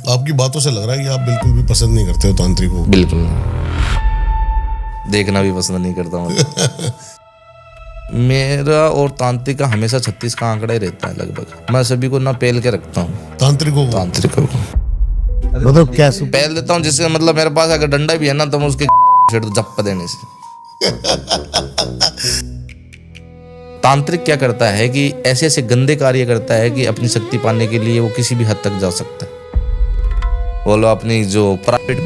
आपकी बातों से लग रहा है कि आप बिल्कुल भी पसंद नहीं करते हो तांत्रिक को। बिल्कुल नहीं, देखना भी पसंद नहीं करता हूँ। मेरा और तांत्रिक का हमेशा 36 का आंकड़ा ही रहता है लगभग। मैं सभी को ना पेल के रखता हूँ, तांत्रिकों को तांत्रिकों को मतलब कैसे पेल देता हूँ, जिससे मतलब मेरे पास अगर डंडा भी है ना तो मैं उसके जप्पा देने से। तांत्रिक क्या करता है कि ऐसे ऐसे गंदे कार्य करता है कि अपनी शक्ति पाने के लिए वो किसी भी हद तक जा सकता है। बोलो अपनी जो प्राइवेट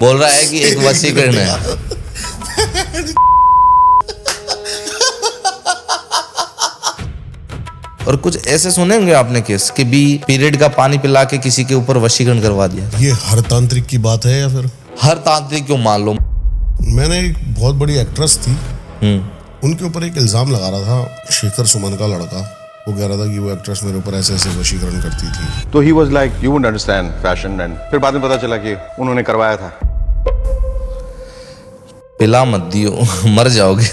बोल रहा है कि एक वशीकरण है। और कुछ ऐसे सुने होंगे आपने केस कि बी पीरियड का पानी पिला के किसी के ऊपर वशीकरण करवा दिया। ये हर तांत्रिक की बात है या फिर हर तांत्रिक क्यों मान लो। मैंने एक बहुत बड़ी एक्ट्रेस थी, उनके ऊपर एक इल्जाम लगा रहा था शेखर सुमन का लड़का। वो कह रहा था कि वो एक्ट्रेस मेरे ऊपर ऐसे ऐसे वशीकरण करती थी। तो he was like you wouldn't understand fashion and फिर बाद में पता चला कि उन्होंने करवाया था। पिला मत दियो, मर जाओगे।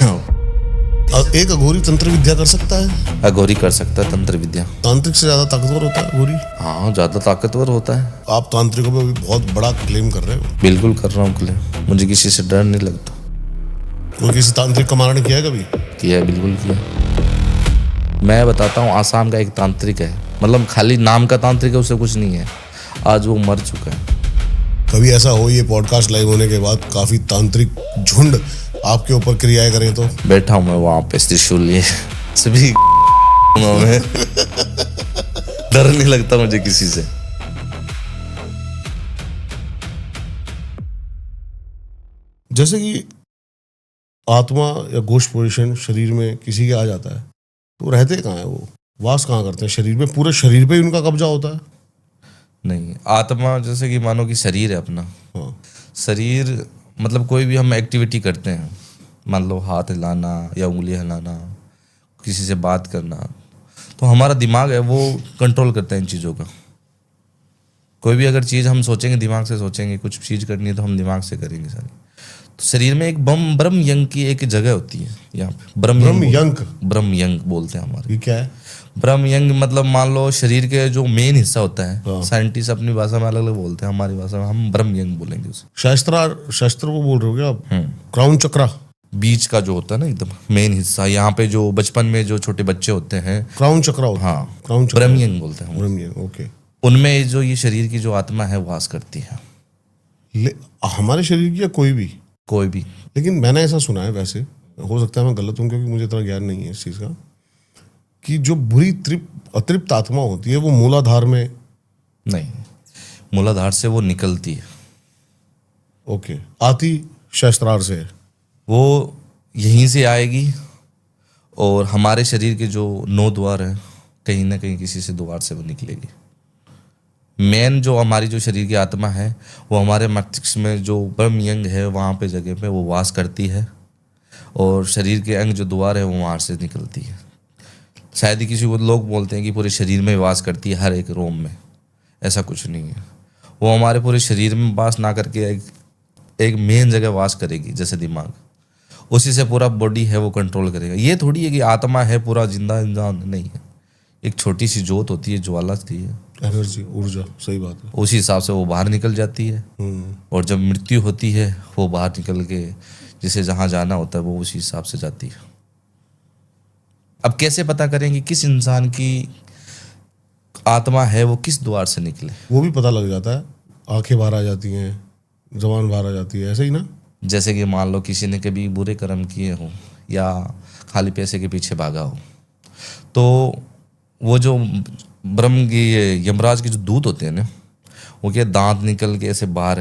एक अघोरी तंत्र विद्या कर सकता है? अघोरी कर सकता है तंत्र विद्या। तांत्रिक से ज्यादा ताकतवर होता है अघोरी? हाँ, ज्यादा ताकतवर होता है। आप तांत्रिकों पे भी बहुत बड़ा क्लेम कर रहे हो। बिल्कुल कर रहा हूँ क्लेम, मुझे किसी से डर नहीं लगता। वो किसी तांत्रिक का मारण किया है कभी? किया, बिल्कुल किया। मैं बताता हूँ, आसाम का एक तांत्रिक है, मतलब खाली नाम का तांत्रिक है, उससे कुछ नहीं है। आज वो मर चुका है। कभी ऐसा हो ये पॉडकास्ट लाइव होने के बाद काफी तांत्रिक झुंड आपके ऊपर क्रियाएं करें तो? बैठा हूँ मैं वहां पे त्रिशूल लिए सभी में डर नहीं लगता मुझे किसी से। जैसे कि आत्मा या गोश्त पोजीशन शरीर में किसी के आ जाता है तो रहते कहाँ है वो, वास कहाँ करते हैं शरीर में? पूरे शरीर पे ही उनका कब्जा होता है? नहीं, आत्मा जैसे कि मानो कि शरीर है अपना। हाँ। शरीर मतलब कोई भी हम एक्टिविटी करते हैं, मान लो हाथ हिलाना या उंगली हिलाना, किसी से बात करना, तो हमारा दिमाग है वो कंट्रोल करता है इन चीज़ों का। कोई भी अगर चीज़ हम सोचेंगे, दिमाग से सोचेंगे, कुछ चीज़ करनी है तो हम दिमाग से करेंगे सारी। तो शरीर में एक ब्रह्म यंग की एक जगह होती है यहाँ पे। ब्रह्म यंग बोलते हैं हमारे। ये क्या है ब्रह्म यंग? मतलब मान लो शरीर के जो मेन हिस्सा होता है, हाँ। साइंटिस्ट अपनी भाषा में अलग अलग बोलते हैं, हमारी भाषा में हम ब्रह्म यंग बोलेंगे उसे। शास्त्र वो बोल रहे हो क्या आप? क्राउन चक्रा, बीच का जो होता है ना एकदम मेन हिस्सा, यहाँ पे जो बचपन में जो छोटे बच्चे होते हैं, क्राउन चक्रा होता है। हाँ, क्राउन चक्रा, ब्रह्म यंग बोलते हैं। ब्रह्म यंग, ओके। उनमें जो ये शरीर की जो आत्मा है वास करती है। हमारे शरीर की या कोई भी? कोई भी। लेकिन मैंने ऐसा सुना है, वैसे हो सकता है मैं गलत हूँ क्योंकि मुझे इतना ज्ञान नहीं है इस चीज़ का, कि जो बुरी अतृप्त आत्मा होती है वो मूलाधार में नहीं, मूलाधार से वो निकलती है। ओके, आती शस्त्रार से है। वो यहीं से आएगी और हमारे शरीर के जो 9 द्वार हैं, कहीं ना कहीं किसी से द्वार से वो निकलेगी। मेन जो हमारी जो शरीर की आत्मा है वो हमारे मस्तिष्क में जो ब्रह्म यंग है वहाँ पे जगह पे वो वास करती है, और शरीर के अंग जो द्वार है वो वहाँ से निकलती है। शायद ही किसी को लोग बोलते हैं कि पूरे शरीर में वास करती है, हर एक रोम में। ऐसा कुछ नहीं है। वो हमारे पूरे शरीर में वास ना करके एक मेन जगह वास करेगी, जैसे दिमाग, उसी से पूरा बॉडी है वो कंट्रोल करेगा। ये थोड़ी है कि आत्मा है पूरा जिंदा इंसान, नहीं है। एक छोटी सी जोत होती है, ज्वाला होती है, एनर्जी, ऊर्जा, सही बात है। उसी हिसाब से वो बाहर निकल जाती है। और जब मृत्यु होती है वो बाहर निकल के जिसे जहाँ जाना होता है वो उसी हिसाब से जाती है। अब कैसे पता करेंगे किस इंसान की आत्मा है वो किस द्वार से निकले? वो भी पता लग जाता है, आंखें बाहर आ जाती हैं, जबान बाहर आ जाती है, ऐसे ही ना? जैसे कि मान लो किसी ने कभी बुरे कर्म किए हो या खाली पैसे के पीछे भागा हो, तो वो जो ब्रह्म की यमराज के जो दूत होते हैं ना, वो क्या दांत निकल के ऐसे बाहर,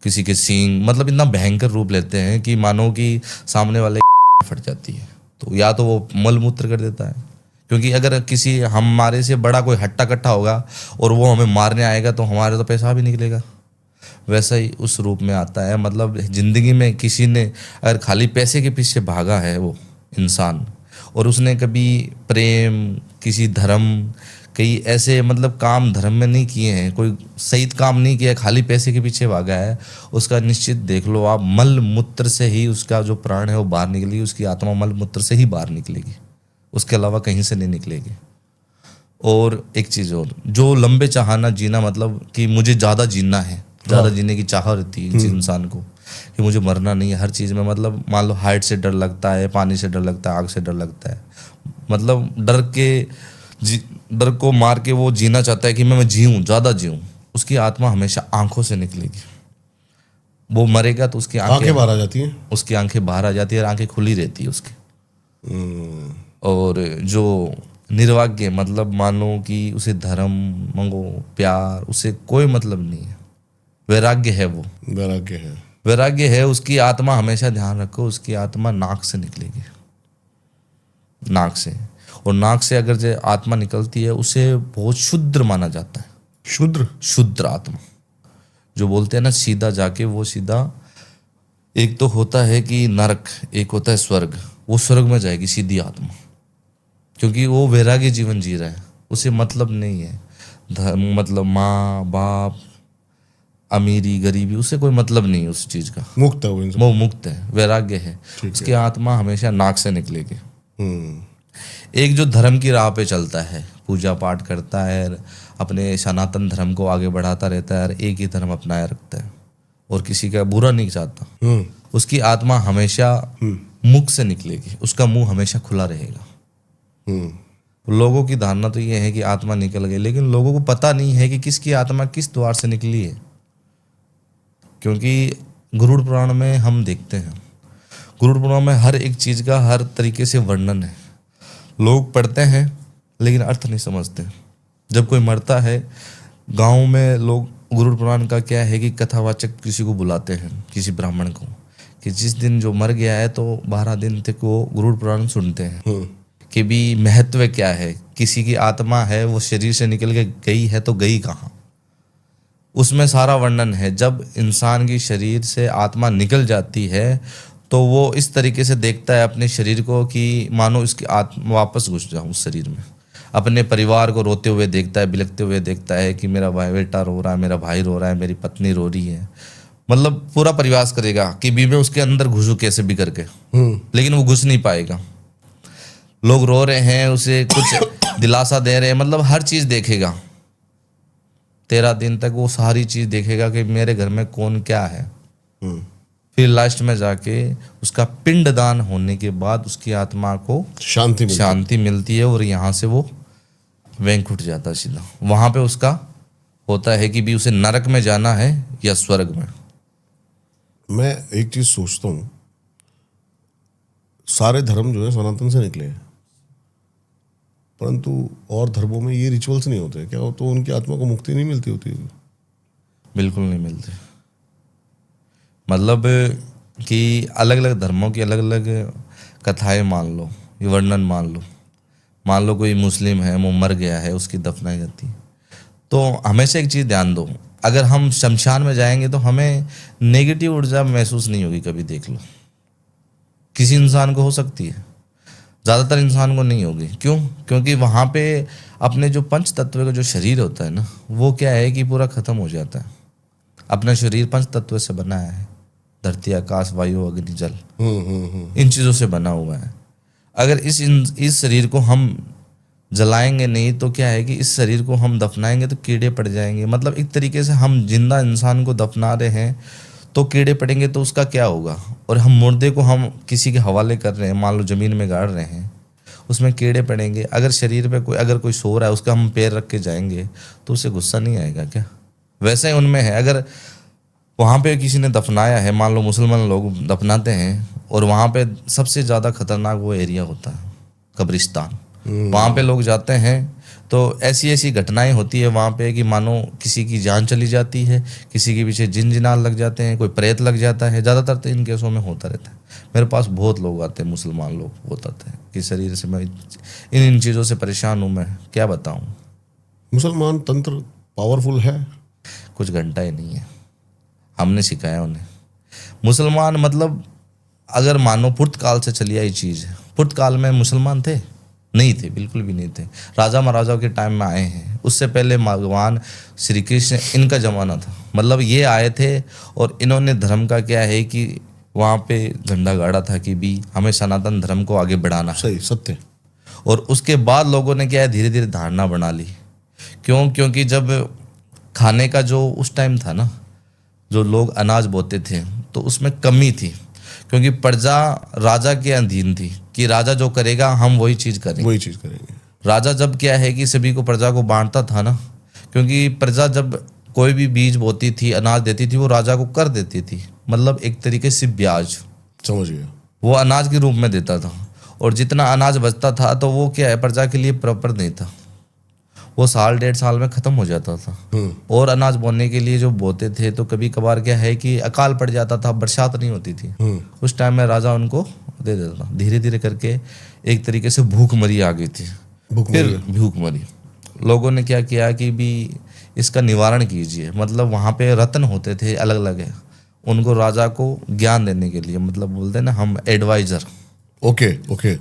किसी के सींग, मतलब इतना भयंकर रूप लेते हैं कि मानो कि सामने वाले फट जाती है। तो या तो वो मल मूत्र कर देता है, क्योंकि अगर किसी हमारे से बड़ा कोई हट्टा कट्टा होगा और वो हमें मारने आएगा तो हमारे तो पैसा भी निकलेगा। वैसा ही उस रूप में आता है। मतलब जिंदगी में किसी ने अगर खाली पैसे के पीछे भागा है वो इंसान, और उसने कभी प्रेम, किसी धर्म, कई ऐसे मतलब काम धर्म में नहीं किए हैं, कोई सही काम नहीं किया, खाली पैसे के पीछे भागा है, उसका निश्चित देख लो आप, मल मूत्र से ही उसका जो प्राण है वो बाहर निकलेगी, उसकी आत्मा मल मूत्र से ही बाहर निकलेगी, उसके अलावा कहीं से नहीं निकलेगी। और एक चीज़ और, जो लंबे चाहना जीना, मतलब कि मुझे ज़्यादा जीना है, ज़्यादा जीने की चाह रहती है इंसान को कि मुझे मरना नहीं है हर चीज़ में। मतलब मान लो हाइट से डर लगता है, पानी से डर लगता है, आग से डर लगता है, मतलब डर को मार के वो जीना चाहता है कि मैं जीऊँ, ज़्यादा जीऊँ। उसकी आत्मा हमेशा आंखों से निकलेगी। वो मरेगा तो उसकी आंखें बाहर आ जाती हैं। उसकी आंखें बाहर आ जाती है और आंखें खुली रहती है उसकी। और जो निर्भाग्य, मतलब मानो कि उसे धर्म मंगो, प्यार, उसे कोई मतलब नहीं है, वैराग्य है, वो वैराग्य है। वैराग्य है, उसकी आत्मा, हमेशा ध्यान रखो, उसकी आत्मा नाक से निकलेगी, नाक से। और नाक से अगर जो आत्मा निकलती है उसे बहुत शुद्र माना जाता है। शुद्र आत्मा जो बोलते हैं ना, सीधा जाके वो सीधा, एक तो होता है कि नरक, एक होता है स्वर्ग, वो स्वर्ग में जाएगी सीधी आत्मा, क्योंकि वो वैराग्य जीवन जी रहा है, उसे मतलब नहीं है धर्म, मतलब माँ बाप, अमीरी गरीबी, उसे कोई मतलब नहीं है उस चीज का। मुक्त है वो इंसान। वो मुक्त है, वैराग्य है, उसकी आत्मा हमेशा नाक से निकलेगी। एक जो धर्म की राह पे चलता है, पूजा पाठ करता है, अपने सनातन धर्म को आगे बढ़ाता रहता है, एक ही धर्म अपनाए रखता है और किसी का बुरा नहीं चाहता, उसकी आत्मा हमेशा मुख से निकलेगी, उसका मुंह हमेशा खुला रहेगा। लोगों की धारणा तो ये है कि आत्मा निकल गई, लेकिन लोगों को पता नहीं है कि किसकी आत्मा किस द्वार से निकली है। क्योंकि गरुड़ पुराण में हम देखते हैं, गरुड़ पुराण में हर एक चीज का हर तरीके से वर्णन है। लोग पढ़ते हैं लेकिन अर्थ नहीं समझते। जब कोई मरता है, गांव में लोग गरुड़ पुराण का क्या है कि कथावाचक किसी को बुलाते हैं, किसी ब्राह्मण को, कि जिस दिन जो मर गया है तो 12 दिन तक वो गरुड़ पुराण सुनते हैं कि भी महत्व क्या है, किसी की आत्मा है वो शरीर से निकल के गई है तो गई कहाँ, उसमें सारा वर्णन है। जब इंसान की शरीर से आत्मा निकल जाती है तो वो इस तरीके से देखता है अपने शरीर को कि मानो इसकी आत्मा वापस घुस जाऊं उस शरीर में। अपने परिवार को रोते हुए देखता है, बिलखते हुए देखता है कि मेरा भाई बेटा रो रहा है, मेरा भाई रो रहा है, मेरी पत्नी रो रही है, मतलब पूरा प्रयास करेगा कि भी मैं उसके अंदर घुसूं कैसे भी करके, लेकिन वो घुस नहीं पाएगा। लोग रो रहे हैं, उसे कुछ दिलासा दे रहे हैं, मतलब हर चीज देखेगा 13 दिन तक, वो सारी चीज देखेगा कि मेरे घर में कौन क्या है। फिर लास्ट में जाके उसका पिंडदान होने के बाद उसकी आत्मा को शांति मिलती है और यहाँ से वो वैंक उठ जाता है सीधा। वहां पे उसका होता है कि भी उसे नरक में जाना है या स्वर्ग में। मैं एक चीज सोचता हूँ, सारे धर्म जो है सनातन से निकले हैं, परंतु और धर्मों में ये रिचुअल्स नहीं होते क्या? तो उनकी आत्मा को मुक्ति नहीं मिलती होती? बिल्कुल नहीं मिलती। मतलब कि अलग अलग धर्मों की अलग अलग कथाएं मान लो, ये वर्णन मान लो कोई मुस्लिम है, वो मर गया है, उसकी दफनाई जाती है, तो हमेशा एक चीज़ ध्यान दो, अगर हम शमशान में जाएंगे तो हमें नेगेटिव ऊर्जा महसूस नहीं होगी कभी। देख लो, किसी इंसान को हो सकती है, ज़्यादातर इंसान को नहीं होगी। क्यों? क्योंकि वहाँ पे अपने जो पंच तत्व का जो शरीर होता है ना, वो क्या है कि पूरा ख़त्म हो जाता है। अपना शरीर पंच तत्व से बना है, धरती आकाश वायु अग्नि जल, इन चीज़ों से बना हुआ है। अगर इस शरीर को हम जलाएंगे नहीं तो क्या है कि इस शरीर को हम दफनाएंगे तो कीड़े पड़ जाएंगे। मतलब एक तरीके से हम जिंदा इंसान को दफना रहे हैं तो कीड़े पड़ेंगे तो उसका क्या होगा। और हम मुर्दे को हम किसी के हवाले कर रहे हैं, मान लो ज़मीन में गाड़ रहे हैं, उसमें कीड़े पड़ेंगे। अगर शरीर पे अगर कोई सो रहा है, उसका हम पैर रख के जाएंगे तो उसे गुस्सा नहीं आएगा क्या? वैसे ही उनमें है, अगर वहाँ पे किसी ने दफनाया है, मान लो मुसलमान लोग दफनाते हैं, और वहाँ पे सबसे ज़्यादा खतरनाक वो एरिया होता है कब्रिस्तान। वहाँ पे लोग जाते हैं तो ऐसी घटनाएं होती है वहाँ पे कि मानो किसी की जान चली जाती है, किसी के पीछे जिन जिनाल लग जाते हैं, कोई प्रेत लग जाता है। ज़्यादातर तो इन केसों में होता रहता है। मेरे पास बहुत लोग आते हैं, मुसलमान लोग बताते हैं कि शरीर से मैं इन चीज़ों से परेशान हूँ, मैं क्या बताऊँ। मुसलमान तंत्र पावरफुल है? कुछ घंटा ही नहीं है, हमने सिखाया उन्हें। मुसलमान मतलब अगर मानो पुर्तकाल से चली आई चीज़ है। पुर्तकाल में मुसलमान थे? नहीं थे, बिल्कुल भी नहीं थे। राजा महाराजाओं के टाइम में आए हैं, उससे पहले भगवान श्री कृष्ण, इनका ज़माना था। मतलब ये आए थे और इन्होंने धर्म का क्या है कि वहाँ पे झंडा गाड़ा था कि भी हमें सनातन धर्म को आगे बढ़ाना। सही, सत्य। और उसके बाद लोगों ने क्या है, धीरे धीरे धारणा बना ली। क्योंकि जब खाने का जो उस टाइम था ना, जो लोग अनाज बोते थे तो उसमें कमी थी, क्योंकि प्रजा राजा के अधीन थी कि राजा जो करेगा हम वही चीज़ करेंगे। राजा जब क्या है कि सभी को प्रजा को बांटता था ना, क्योंकि प्रजा जब कोई भी बीज बोती थी, अनाज देती थी, वो राजा को कर देती थी, मतलब एक तरीके से ब्याज, समझ गया, वो अनाज के रूप में देता था। और जितना अनाज बचता था तो वो क्या है, प्रजा के लिए प्रॉपर नहीं था, वो साल 1.5 साल में ख़त्म हो जाता था। और अनाज बोने के लिए जो बोते थे तो कभी कभार क्या है कि अकाल पड़ जाता था, बरसात नहीं होती थी, उस टाइम में राजा उनको दे देता था। धीरे धीरे करके एक तरीके से भूखमरी आ गई थी। फिर भूखमरी लोगों ने क्या किया कि भी इसका निवारण कीजिए, मतलब वहाँ पे रत्न होते थे अलग अलग है, उनको राजा को ज्ञान देने के लिए, मतलब बोलते हैं ना हम एडवाइजर, ओके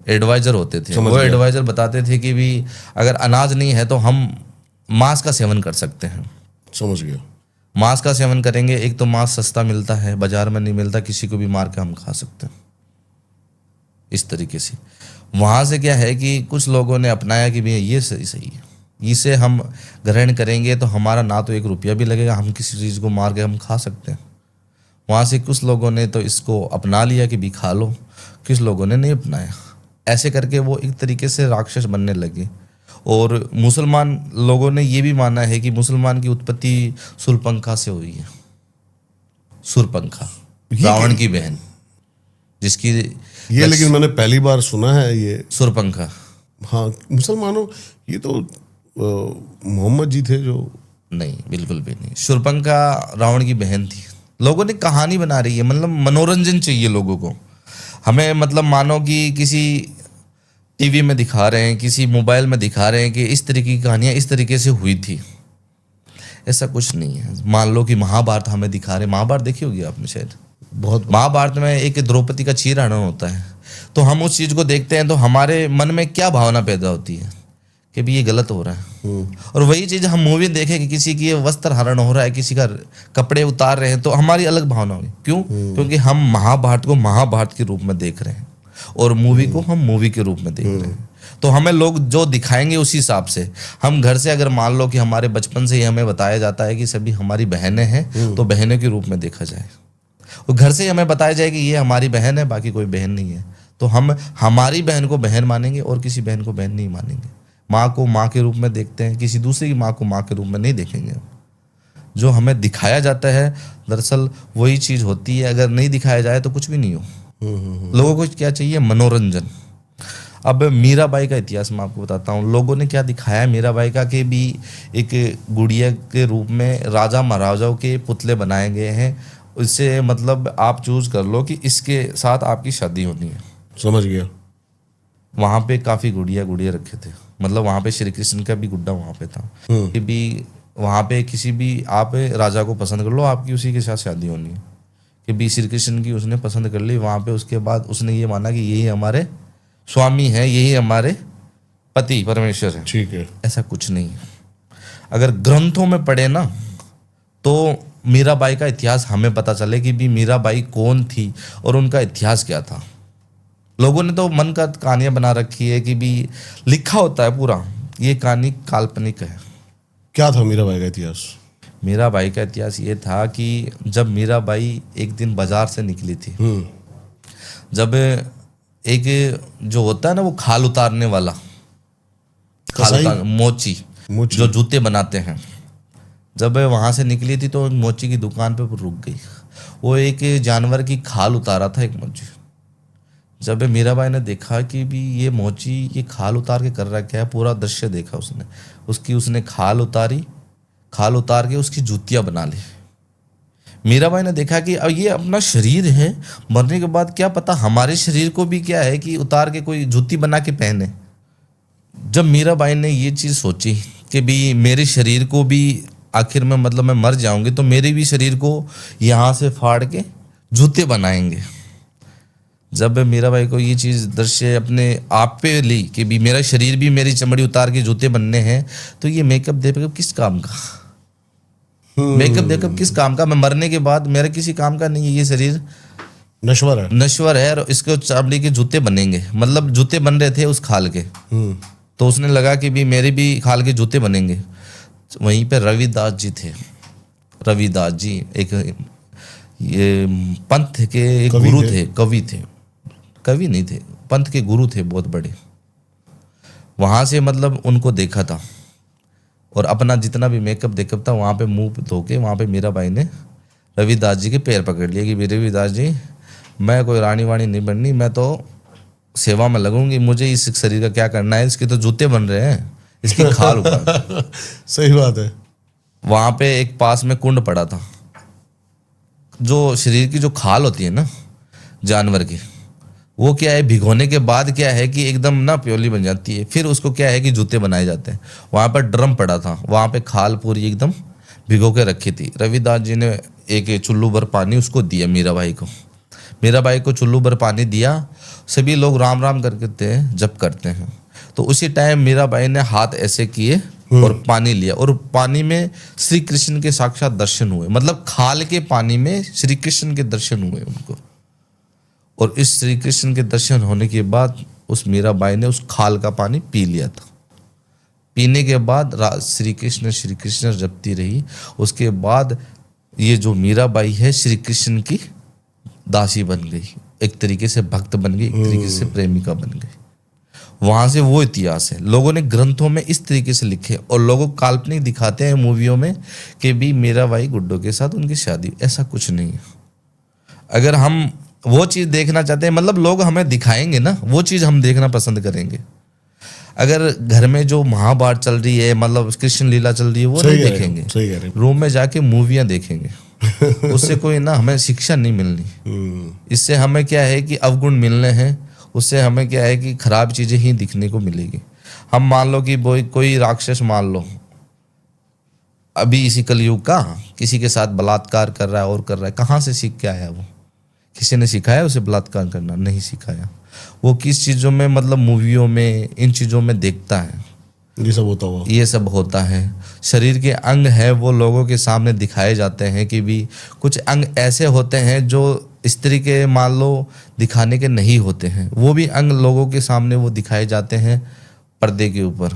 एडवाइजर होते थे। वो एडवाइजर बताते थे कि भी अगर अनाज नहीं है तो हम मांस का सेवन कर सकते हैं। समझ गया। मांस का सेवन करेंगे, एक तो मांस सस्ता मिलता है, बाजार में नहीं मिलता, किसी को भी मार के हम खा सकते हैं। इस तरीके से वहाँ से क्या है कि कुछ लोगों ने अपनाया कि भैया ये सही है, इसे हम ग्रहण करेंगे तो हमारा ना तो 1 रुपया भी लगेगा, हम किसी चीज़ को मार के हम खा सकते हैं। वहाँ से कुछ लोगों ने तो इसको अपना लिया कि भी खा लो, कुछ लोगों ने नहीं अपनाया। ऐसे करके वो एक तरीके से राक्षस बनने लगे। और मुसलमान लोगों ने ये भी माना है कि मुसलमान की उत्पत्ति शूर्पणखा से हुई है। शूर्पणखा रावण की बहन, जिसकी ये लेकिन मैंने पहली बार सुना है ये शूर्पणखा। हाँ, मुसलमानों, ये तो मोहम्मद जी थे जो। नहीं, बिल्कुल भी नहीं। शूर्पणखा रावण की बहन थी। लोगों ने कहानी बना रही है, मतलब मनोरंजन चाहिए लोगों को। हमें मतलब मानो कि किसी टीवी में दिखा रहे हैं, किसी मोबाइल में दिखा रहे हैं कि इस तरीके की कहानियाँ इस तरीके से हुई थी, ऐसा कुछ नहीं है। मान लो कि महाभारत हमें दिखा रहे, महाभारत देखी होगी आपने शायद। बहुत महाभारत में एक द्रौपदी का चीरहरण होता है, तो हम उस चीज़ को देखते हैं तो हमारे मन में क्या भावना पैदा होती है कि भी ये गलत हो रहा है। और वही चीज़ हम मूवी देखें कि किसी की वस्त्र हरण हो रहा है, किसी का कपड़े उतार रहे हैं, तो हमारी अलग भावना होगी। क्यों? क्योंकि हम महाभारत को महाभारत के रूप में देख रहे हैं और मूवी को हम मूवी के रूप में देख रहे हैं। तो हमें लोग जो दिखाएंगे उसी हिसाब से हम घर से, अगर मान लो कि हमारे बचपन से ही हमें बताया जाता है कि सभी हमारी बहनें हैं, तो बहनों के रूप में देखा जाए। और घर से ही हमें बताया जाए कि ये हमारी बहन है, बाकी कोई बहन नहीं है, तो हम हमारी बहन को बहन मानेंगे और किसी बहन को बहन नहीं मानेंगे। माँ को माँ के रूप में देखते हैं, किसी दूसरी की माँ को माँ के रूप में नहीं देखेंगे। जो हमें दिखाया जाता है दरअसल वही चीज़ होती है, अगर नहीं दिखाया जाए तो कुछ भी नहीं हो। लोगों को क्या चाहिए? मनोरंजन। अब मीराबाई का इतिहास मैं आपको बताता हूँ। लोगों ने क्या दिखाया मीराबाई का कि भी एक गुड़िया के रूप में राजा महाराजाओं के पुतले बनाए गए हैं, इससे मतलब आप चूज कर लो कि इसके साथ आपकी शादी होनी है। समझ गया। वहाँ पे काफ़ी गुड़िया रखे थे, मतलब वहाँ पे श्री कृष्ण का भी गुड्डा वहाँ पे था कि भी वहाँ पे किसी भी आप राजा को पसंद कर लो, आपकी उसी के साथ शादी होनी है। कि भी श्री कृष्ण की उसने पसंद कर ली वहाँ पे, उसके बाद उसने ये माना कि यही हमारे स्वामी है, यही हमारे पति परमेश्वर है। ठीक है। ऐसा कुछ नहीं है। अगर ग्रंथों में पढ़े ना तो मीराबाई का इतिहास हमें पता चले कि भी मीराबाई कौन थी और उनका इतिहास क्या था। लोगों ने तो मन का कहानियां बना रखी है कि भी लिखा होता है पूरा, ये कहानी काल्पनिक है। क्या था मीराबाई का इतिहास? मीराबाई का इतिहास ये था कि जब मीराबाई एक दिन बाजार से निकली थी, जब एक जो होता है ना वो खाल उतारने वाला, मोची जो जूते बनाते हैं, जब वहाँ से निकली थी तो मोची की दुकान पे रुक गई। वो एक जानवर की खाल उतारा था एक मोची। जब मीराबाई ने देखा कि भी ये मोची ये खाल उतार के कर रहा क्या है, पूरा दृश्य देखा उसने खाल उतारी, खाल उतार के उसकी जूतियाँ बना ली। मीराबाई ने देखा कि अब ये अपना शरीर है, मरने के बाद क्या पता हमारे शरीर को भी क्या है कि उतार के कोई जूती बना के पहने। जब मीराबाई ने ये चीज़ सोची कि भी मेरे शरीर को भी आखिर में मतलब मैं मर जाऊंगी तो मेरे भी शरीर को यहाँ से फाड़ के जूते बनाएंगे। जब मीराबाई को ये चीज़ दृश्य अपने आप पे ली कि भी मेरा शरीर भी मेरी चमड़ी उतार के जूते बनने हैं, तो ये मेकअप देकअप किस काम का, मेकअप देकअप किस काम का, मैं मरने के बाद मेरा किसी काम का नहीं है ये शरीर। नश्वर है। नश्वर है और इसके चामड़ी के जूते बनेंगे, मतलब जूते बन रहे थे उस खाल के। तो उसने लगा कि भी मेरे भी खाल के जूते बनेंगे। वहीं पे रविदास जी थे। रविदास जी एक ये पंथ के एक गुरु थे, कवि नहीं थे, पंथ के गुरु थे बहुत बड़े। वहाँ से मतलब उनको देखा था और अपना जितना भी मेकअप था वहाँ पे मुंह धो के वहाँ पे मीराबाई ने रविदास जी के पैर पकड़ लिए कि रविदास जी, मैं कोई रानी वाणी नहीं बननी, मैं तो सेवा में लगूंगी, मुझे इस शरीर का क्या करना है, इसके तो जूते बन रहे हैं, इसकी खाल ऊपर। सही बात है। वहाँ पे एक पास में कुंड पड़ा था। जो शरीर की जो खाल होती है ना जानवर की, वो क्या है भिगोने के बाद क्या है कि एकदम ना प्योली बन जाती है, फिर उसको क्या है कि जूते बनाए जाते हैं। वहाँ पर ड्रम पड़ा था, वहाँ पे खाल पूरी एकदम भिगो के रखी थी। रविदास जी ने एक चुल्लू भर पानी उसको दिया मीराबाई को। मीराबाई को चुल्लू भर पानी दिया। सभी लोग राम राम करके जप करते हैं। तो उसी टाइम मीराबाई ने हाथ ऐसे किए और पानी लिया और पानी में श्री कृष्ण के साक्षात दर्शन हुए। मतलब खाल के पानी में श्री कृष्ण के दर्शन हुए उनको। और इस श्री कृष्ण के दर्शन होने के बाद उस मीराबाई ने उस खाल का पानी पी लिया था। पीने के बाद श्री कृष्ण जपती रही। उसके बाद ये जो मीराबाई है श्री कृष्ण की दासी बन गई, एक तरीके से भक्त बन गई, एक तरीके से प्रेमिका बन गई। वहां से वो इतिहास है। लोगों ने ग्रंथों में इस तरीके से लिखे और लोगों काल्पनिक दिखाते हैं मूवियों में कि भी मीराबाई गुड्डो के साथ उनकी शादी। ऐसा कुछ नहीं है। अगर हम वो चीज देखना चाहते हैं, मतलब लोग हमें दिखाएंगे ना, वो चीज हम देखना पसंद करेंगे। अगर घर में जो महाभारत चल रही है, मतलब कृष्ण लीला चल रही है, वो नहीं देखेंगे। रूम में जाके मूवियां देखेंगे। उससे कोई ना हमें शिक्षा नहीं मिलनी। इससे हमें क्या है कि अवगुण मिलने हैं। उससे हमें क्या है कि खराब चीजें ही दिखने को मिलेगी। हम मान लो कि कोई राक्षस मान लो अभी इसी कलयुग का किसी के साथ बलात्कार कर रहा है और कर रहा है, कहाँ से सीख के आया वो? किसी ने सिखाया उसे बलात्कार करना? नहीं सिखाया। वो किस चीज़ों में, मतलब मूवियों में, इन चीज़ों में देखता है ये सब होता है। शरीर के अंग है वो लोगों के सामने दिखाए जाते हैं कि भी कुछ अंग ऐसे होते हैं जो स्त्री के मान लो दिखाने के नहीं होते हैं। वो भी अंग लोगों के सामने वो दिखाए जाते हैं पर्दे के ऊपर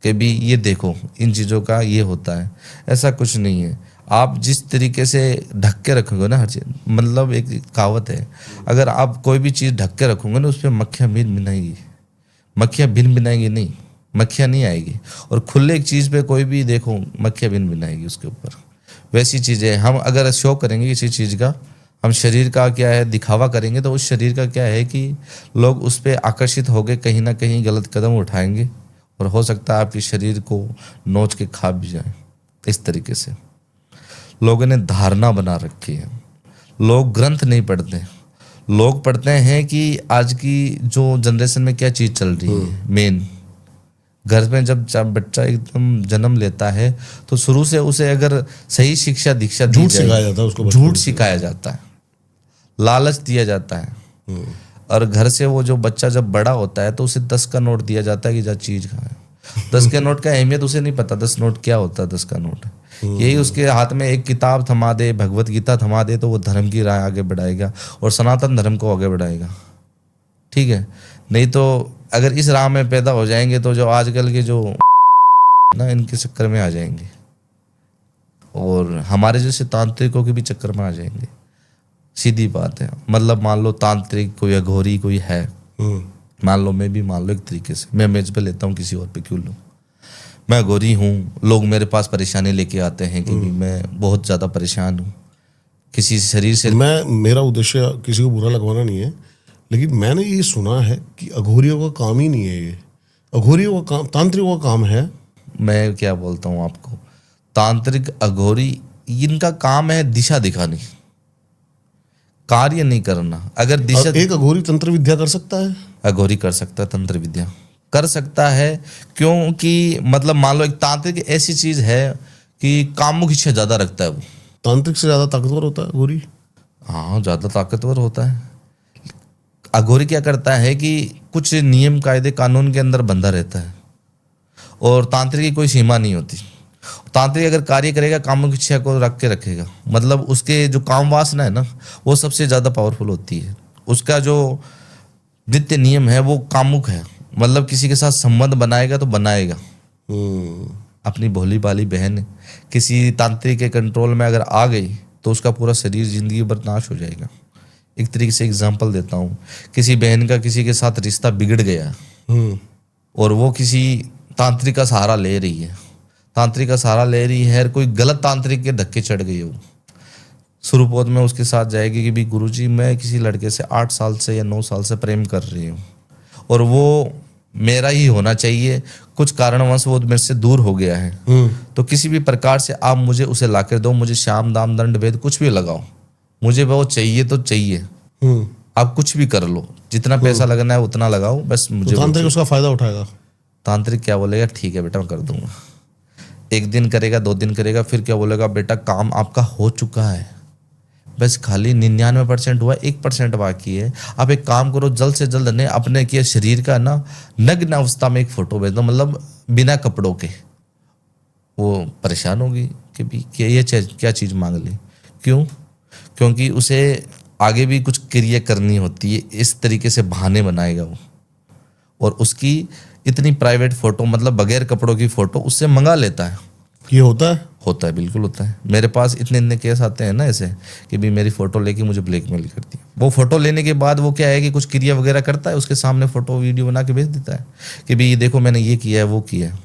कि भी ये देखो इन चीज़ों का ये होता है। ऐसा कुछ नहीं है। आप जिस तरीके से ढक के रखोगे ना हर चीज़, मतलब एक कहावत है, अगर आप कोई भी चीज़ ढक के रखोगे ना उस पर मक्खियाँ भिन भिनाएंगी। मक्खियाँ भिन भिनाएंगी नहीं, मक्खियाँ नहीं आएगी। और खुले एक चीज़ पे कोई भी देखो मक्खियाँ भिन भिनाएगी उसके ऊपर। वैसी चीज़ें हम अगर शो करेंगे किसी चीज़ का, हम शरीर का क्या है दिखावा करेंगे, तो उस शरीर का क्या है कि लोग उस पर आकर्षित होकर कहीं ना कहीं गलत कदम उठाएंगे और हो सकता है आपके शरीर को नोच के खा भी जाए। इस तरीके से लोगों ने धारणा बना रखी है। लोग ग्रंथ नहीं पढ़ते, लोग पढ़ते हैं कि आज की जो जनरेशन में क्या चीज़ चल रही है। मेन घर में जब बच्चा एकदम जन्म लेता है तो शुरू से उसे अगर सही शिक्षा दीक्षा दी जाए, झूठ सिखाया जाता है, लालच दिया जाता है। और घर से वो जो बच्चा जब बड़ा होता है तो उसे 10 का नोट दिया जाता है कि जा चीज खाए। 10 के नोट का अहमियत उसे नहीं पता, 10 नोट क्या होता है। 10 का नोट यही उसके हाथ में एक किताब थमा दे, भगवत गीता थमा दे, तो वो धर्म की राह आगे बढ़ाएगा और सनातन धर्म को आगे बढ़ाएगा। ठीक है, नहीं तो अगर इस राह में पैदा हो जाएंगे तो जो आजकल के जो ना इनके चक्कर में आ जाएंगे और हमारे जैसे तांत्रिकों के भी चक्कर में आ जाएंगे। सीधी बात है। मतलब मान लो तांत्रिक कोई अघोरी कोई है, मान लो मैं भी मान लो एक तरीके से मैं मेज पे लेता हूँ, किसी और पे क्यों लूँ। मैं अघोरी हूँ, लोग मेरे पास परेशानी लेके आते हैं कि मैं बहुत ज़्यादा परेशान हूँ किसी शरीर से। मेरा उद्देश्य किसी को बुरा लगवाना नहीं है, लेकिन मैंने ये सुना है कि अघोरियों का काम ही नहीं है ये। अघोरियों का काम तांत्रिकों का काम है। मैं क्या बोलता हूँ आपको, तांत्रिक अघोरी इनका काम है दिशा दिखानी, कार्य नहीं करना। अगर दिशा, एक अघोरी तंत्र विद्या कर सकता है? अघोरी कर सकता है, तंत्र विद्या कर सकता है। क्योंकि मतलब मान लो एक तांत्रिक ऐसी चीज है कि कामुक इच्छा ज्यादा रखता है। वो तांत्रिक से ज्यादा ताकतवर होता है अघोरी। हाँ, ज्यादा ताकतवर होता है। अघोरी क्या करता है कि कुछ नियम कायदे कानून के अंदर बंधा रहता है और तांत्रिक की कोई सीमा नहीं होती। तांत्रिक अगर कार्य करेगा कामुक इच्छा को रख के रखेगा, मतलब उसके जो काम वासना है ना वो सबसे ज़्यादा पावरफुल होती है। उसका जो नित्य नियम है वो कामुक है, मतलब किसी के साथ संबंध बनाएगा तो बनाएगा। अपनी भोली भाली बहन किसी तांत्रिक के कंट्रोल में अगर आ गई तो उसका पूरा शरीर जिंदगी भर नाश हो जाएगा। एक तरीके से एग्जांपल देता हूँ, किसी बहन का किसी के साथ रिश्ता बिगड़ गया और वो किसी तांत्रिक का सहारा ले रही है, तांत्रिक का सहारा ले रही है, कोई गलत तांत्रिक के धक्के चढ़ गई हो, शुरुआत में उसके साथ जाएगी कि भी गुरुजी मैं किसी लड़के से 8 साल से या 9 साल से प्रेम कर रही हूँ और वो मेरा ही होना चाहिए, कुछ कारणवश वो मेरे से दूर हो गया है, तो किसी भी प्रकार से आप मुझे उसे लाकर दो, मुझे श्याम दाम दंड भेद कुछ भी लगाओ, मुझे वो चाहिए तो चाहिए, आप कुछ भी कर लो, जितना पैसा लगना है उतना लगाओ, बस मुझे। तो तांत्रिक उसका फायदा उठाएगा? तांत्रिक क्या बोलेगा, ठीक है बेटा मैं कर दूंगा। 1 दिन करेगा, 2 दिन करेगा, फिर क्या बोलेगा, बेटा काम आपका हो चुका है, बस खाली 99% हुआ, 1% बाकी है, आप एक काम करो, जल्द से जल्द ने अपने के शरीर का ना नग्न अवस्था में एक फोटो भेज दो, मतलब बिना कपड़ों के। वो परेशान होगी कि भी ये क्या चीज़ मांग ली, क्यों? क्योंकि उसे आगे भी कुछ क्रिया करनी होती है, इस तरीके से बहाने बनाएगा वो, और उसकी इतनी प्राइवेट फोटो, मतलब बगैर कपड़ों की फोटो उससे मंगा लेता है। ये होता है? होता है, बिल्कुल होता है। मेरे पास इतने केस आते हैं ना ऐसे कि भी मेरी फोटो लेके मुझे ब्लैकमेल करती है। वो फोटो लेने के बाद वो क्या है कि कुछ क्रिया वगैरह करता है, उसके सामने फोटो वीडियो बना के भेज देता है कि भी ये देखो मैंने ये किया है वो किया है।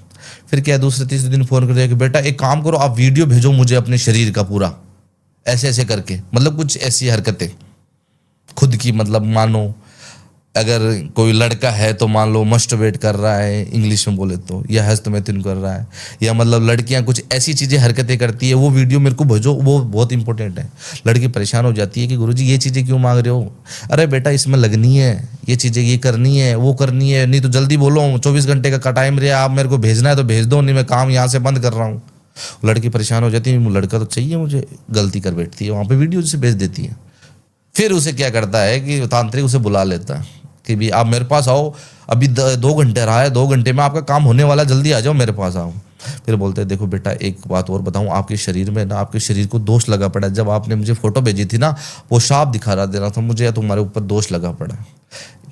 फिर क्या दूसरे तीसरे दिन फोन कर दिया कि बेटा एक काम करो, आप वीडियो भेजो मुझे अपने शरीर का पूरा, ऐसे ऐसे करके, मतलब कुछ ऐसी हरकतें खुद की, मतलब मानो अगर कोई लड़का है तो मान लो मस्टरबेट कर रहा है इंग्लिश में बोले तो, या हस्तमैथुन कर रहा है, या मतलब लड़कियां कुछ ऐसी चीज़ें हरकतें करती है, वो वीडियो मेरे को भेजो, वो बहुत इंपॉर्टेंट है। लड़की परेशान हो जाती है कि गुरुजी ये चीज़ें क्यों मांग रहे हो, अरे बेटा इसमें लगनी है, ये चीज़ें ये करनी है वो करनी है, नहीं तो जल्दी बोलो, 24 घंटे का टाइम रहा, आप मेरे को भेजना है तो भेज दो, नहीं मैं काम यहाँ से बंद कर रहा हूँ। लड़की परेशान हो जाती है, लड़का तो चाहिए मुझे, गलती कर बैठती है, वहाँ पर वीडियो से भेज देती है। फिर उसे क्या करता है कि तांत्रिक उसे बुला लेता है कि भी आप मेरे पास आओ, अभी 2 घंटे रहा है, 2 घंटे में आपका काम होने वाला, जल्दी आ जाओ मेरे पास आओ। फिर बोलते हैं देखो बेटा एक बात और बताऊं, आपके शरीर में ना, आपके शरीर को दोष लगा पड़ा है, जब आपने मुझे फोटो भेजी थी ना वो शाप दिखा रहा दे रहा था मुझे, या तुम्हारे ऊपर दोष लगा पड़ा है।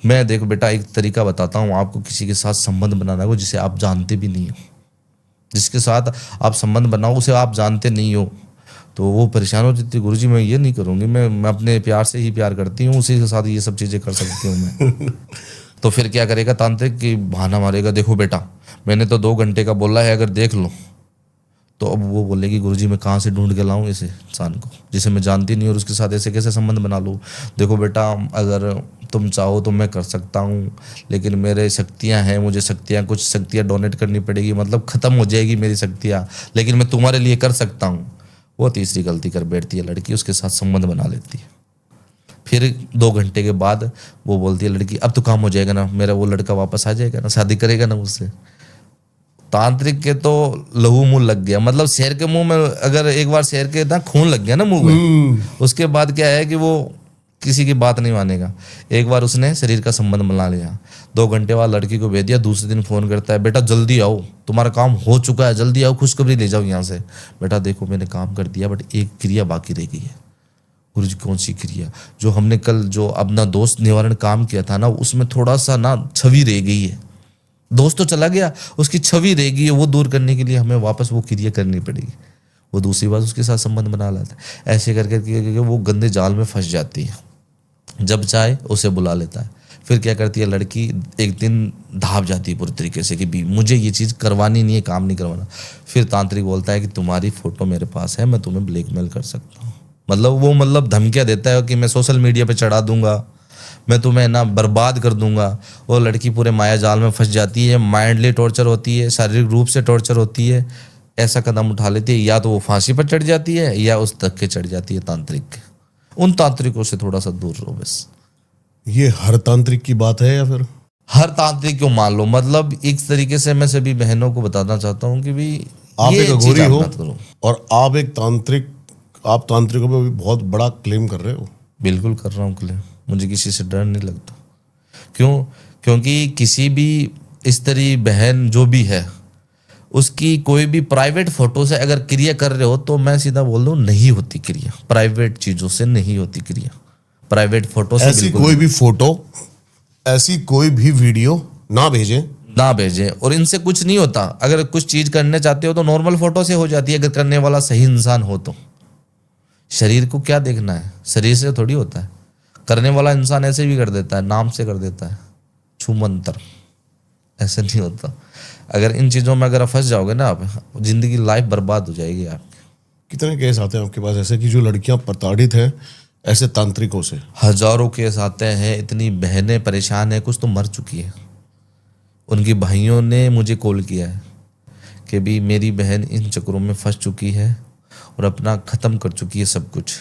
मैं देखो बेटा एक तरीका बताता हूँ आपको, किसी के साथ संबंध बनाना हो जिसे आप जानते भी नहीं हो, जिसके साथ आप संबंध बनाओ उसे आप जानते नहीं हो, तो वो परेशान हो जाती है, गुरुजी मैं ये नहीं करूँगी, मैं अपने प्यार से ही प्यार करती हूँ, उसी के साथ ये सब चीज़ें कर सकती हूँ मैं। तो फिर क्या करेगा तांत्रिक की बहाना मारेगा, देखो बेटा मैंने तो 2 घंटे का बोला है, अगर देख लो। तो अब वो बोलेगी गुरुजी मैं कहाँ से ढूंढ के लाऊं इसे इंसान को जिसे मैं जानती नहीं और उसके साथ ऐसे कैसे संबंध बना लूँ। देखो बेटा अगर तुम चाहो तो मैं कर सकता हूँ, लेकिन मेरे शक्तियाँ हैं, मुझे कुछ शक्तियाँ डोनेट करनी पड़ेगी, मतलब ख़त्म हो जाएगी मेरी शक्तियाँ, लेकिन मैं तुम्हारे लिए कर सकता हूँ। वो तीसरी गलती कर बैठती है लड़की, उसके साथ संबंध बना लेती है। फिर 2 घंटे के बाद वो बोलती है लड़की अब तो काम हो जाएगा ना, मेरा वो लड़का वापस आ जाएगा ना, शादी करेगा ना मुझसे। तांत्रिक के तो लहू मुंह लग गया, मतलब शेर के मुंह में अगर एक बार शेर के ना खून लग गया ना मुंह में, उसके बाद क्या है कि वो किसी की बात नहीं मानेगा। एक बार उसने शरीर का संबंध बना लिया, 2 घंटे बाद लड़की को भेज दिया, दूसरे दिन फोन करता है बेटा जल्दी आओ, तुम्हारा काम हो चुका है, जल्दी आओ, खुशखबरी ले जाओ यहाँ से। बेटा देखो मैंने काम कर दिया बट एक क्रिया बाकी रह गई है। गुरुजी कौन सी क्रिया? जो हमने कल जो अपना दोस्त निवारण काम किया था ना, उसमें थोड़ा सा ना छवि रह गई है, दोस्त तो चला गया, उसकी छवि रह गई है, वो दूर करने के लिए हमें वापस वो क्रिया करनी पड़ेगी। वो दूसरी बार उसके साथ संबंध बना लाता है, ऐसे करके वो गंदे जाल में फंस जाती है। जब चाहे उसे बुला लेता है। फिर क्या करती है लड़की, एक दिन धाप जाती है पूरी तरीके से कि भी मुझे ये चीज़ करवानी नहीं है, काम नहीं करवाना। फिर तांत्रिक बोलता है कि तुम्हारी फोटो मेरे पास है, मैं तुम्हें ब्लैकमेल कर सकता हूँ, मतलब धमकियाँ देता है कि मैं सोशल मीडिया पे चढ़ा दूंगा, मैं तुम्हें ना बर्बाद कर दूंगा। वो लड़की पूरे माया जाल में फंस जाती है, माइंडली टॉर्चर होती है, शारीरिक रूप से टॉर्चर होती है। ऐसा कदम उठा लेती है, या तो वो फांसी पर चढ़ जाती है या उस तक के चढ़ जाती है तांत्रिक। उन तांत्रिकों से थोड़ा सा दूर रहो बस। ये हर तांत्रिक की बात है या फिर हर तांत्रिक को मान लो, मतलब एक तरीके से मैं सभी बहनों को बताना चाहता हूँ कि भी आप एक अघोरी हो करो। और आप एक तांत्रिक, आप तांत्रिकों पे भी बहुत बड़ा क्लेम कर रहे हो। बिल्कुल कर रहा हूँ क्लेम, मुझे किसी से डर नहीं लगता। क्यों? क्योंकि किसी भी स्त्री बहन जो भी है उसकी कोई भी प्राइवेट फोटो से अगर क्रिया कर रहे हो तो मैं सीधा बोल दूं नहीं होती क्रिया, प्राइवेट चीजों से नहीं होती क्रिया, प्राइवेट फोटो से ऐसी बिल्कुल कोई भी फोटो, ऐसी कोई भी वीडियो ना भेजें। ना भेजें। और इनसे कुछ नहीं होता, अगर कुछ चीज करने चाहते हो तो नॉर्मल फोटो से हो जाती है, अगर करने वाला सही इंसान हो तो। शरीर को क्या देखना है, शरीर से थोड़ी होता है। करने वाला इंसान ऐसे भी कर देता है, नाम से कर देता है, छू मंतर, ऐसे नहीं होता। अगर इन चीजों में अगर आप फंस जाओगे ना, आप जिंदगी लाइफ बर्बाद हो जाएगी आपकी। कितने केस आते हैं आपके पास ऐसे कि जो लड़कियां प्रताड़ित हैं ऐसे तांत्रिकों से? हजारों केस आते हैं, इतनी बहनें परेशान है, कुछ तो मर चुकी है। उनकी भाइयों ने मुझे कॉल किया है कि भी मेरी बहन इन चक्करों में फंस चुकी है और अपना खत्म कर चुकी है सब कुछ।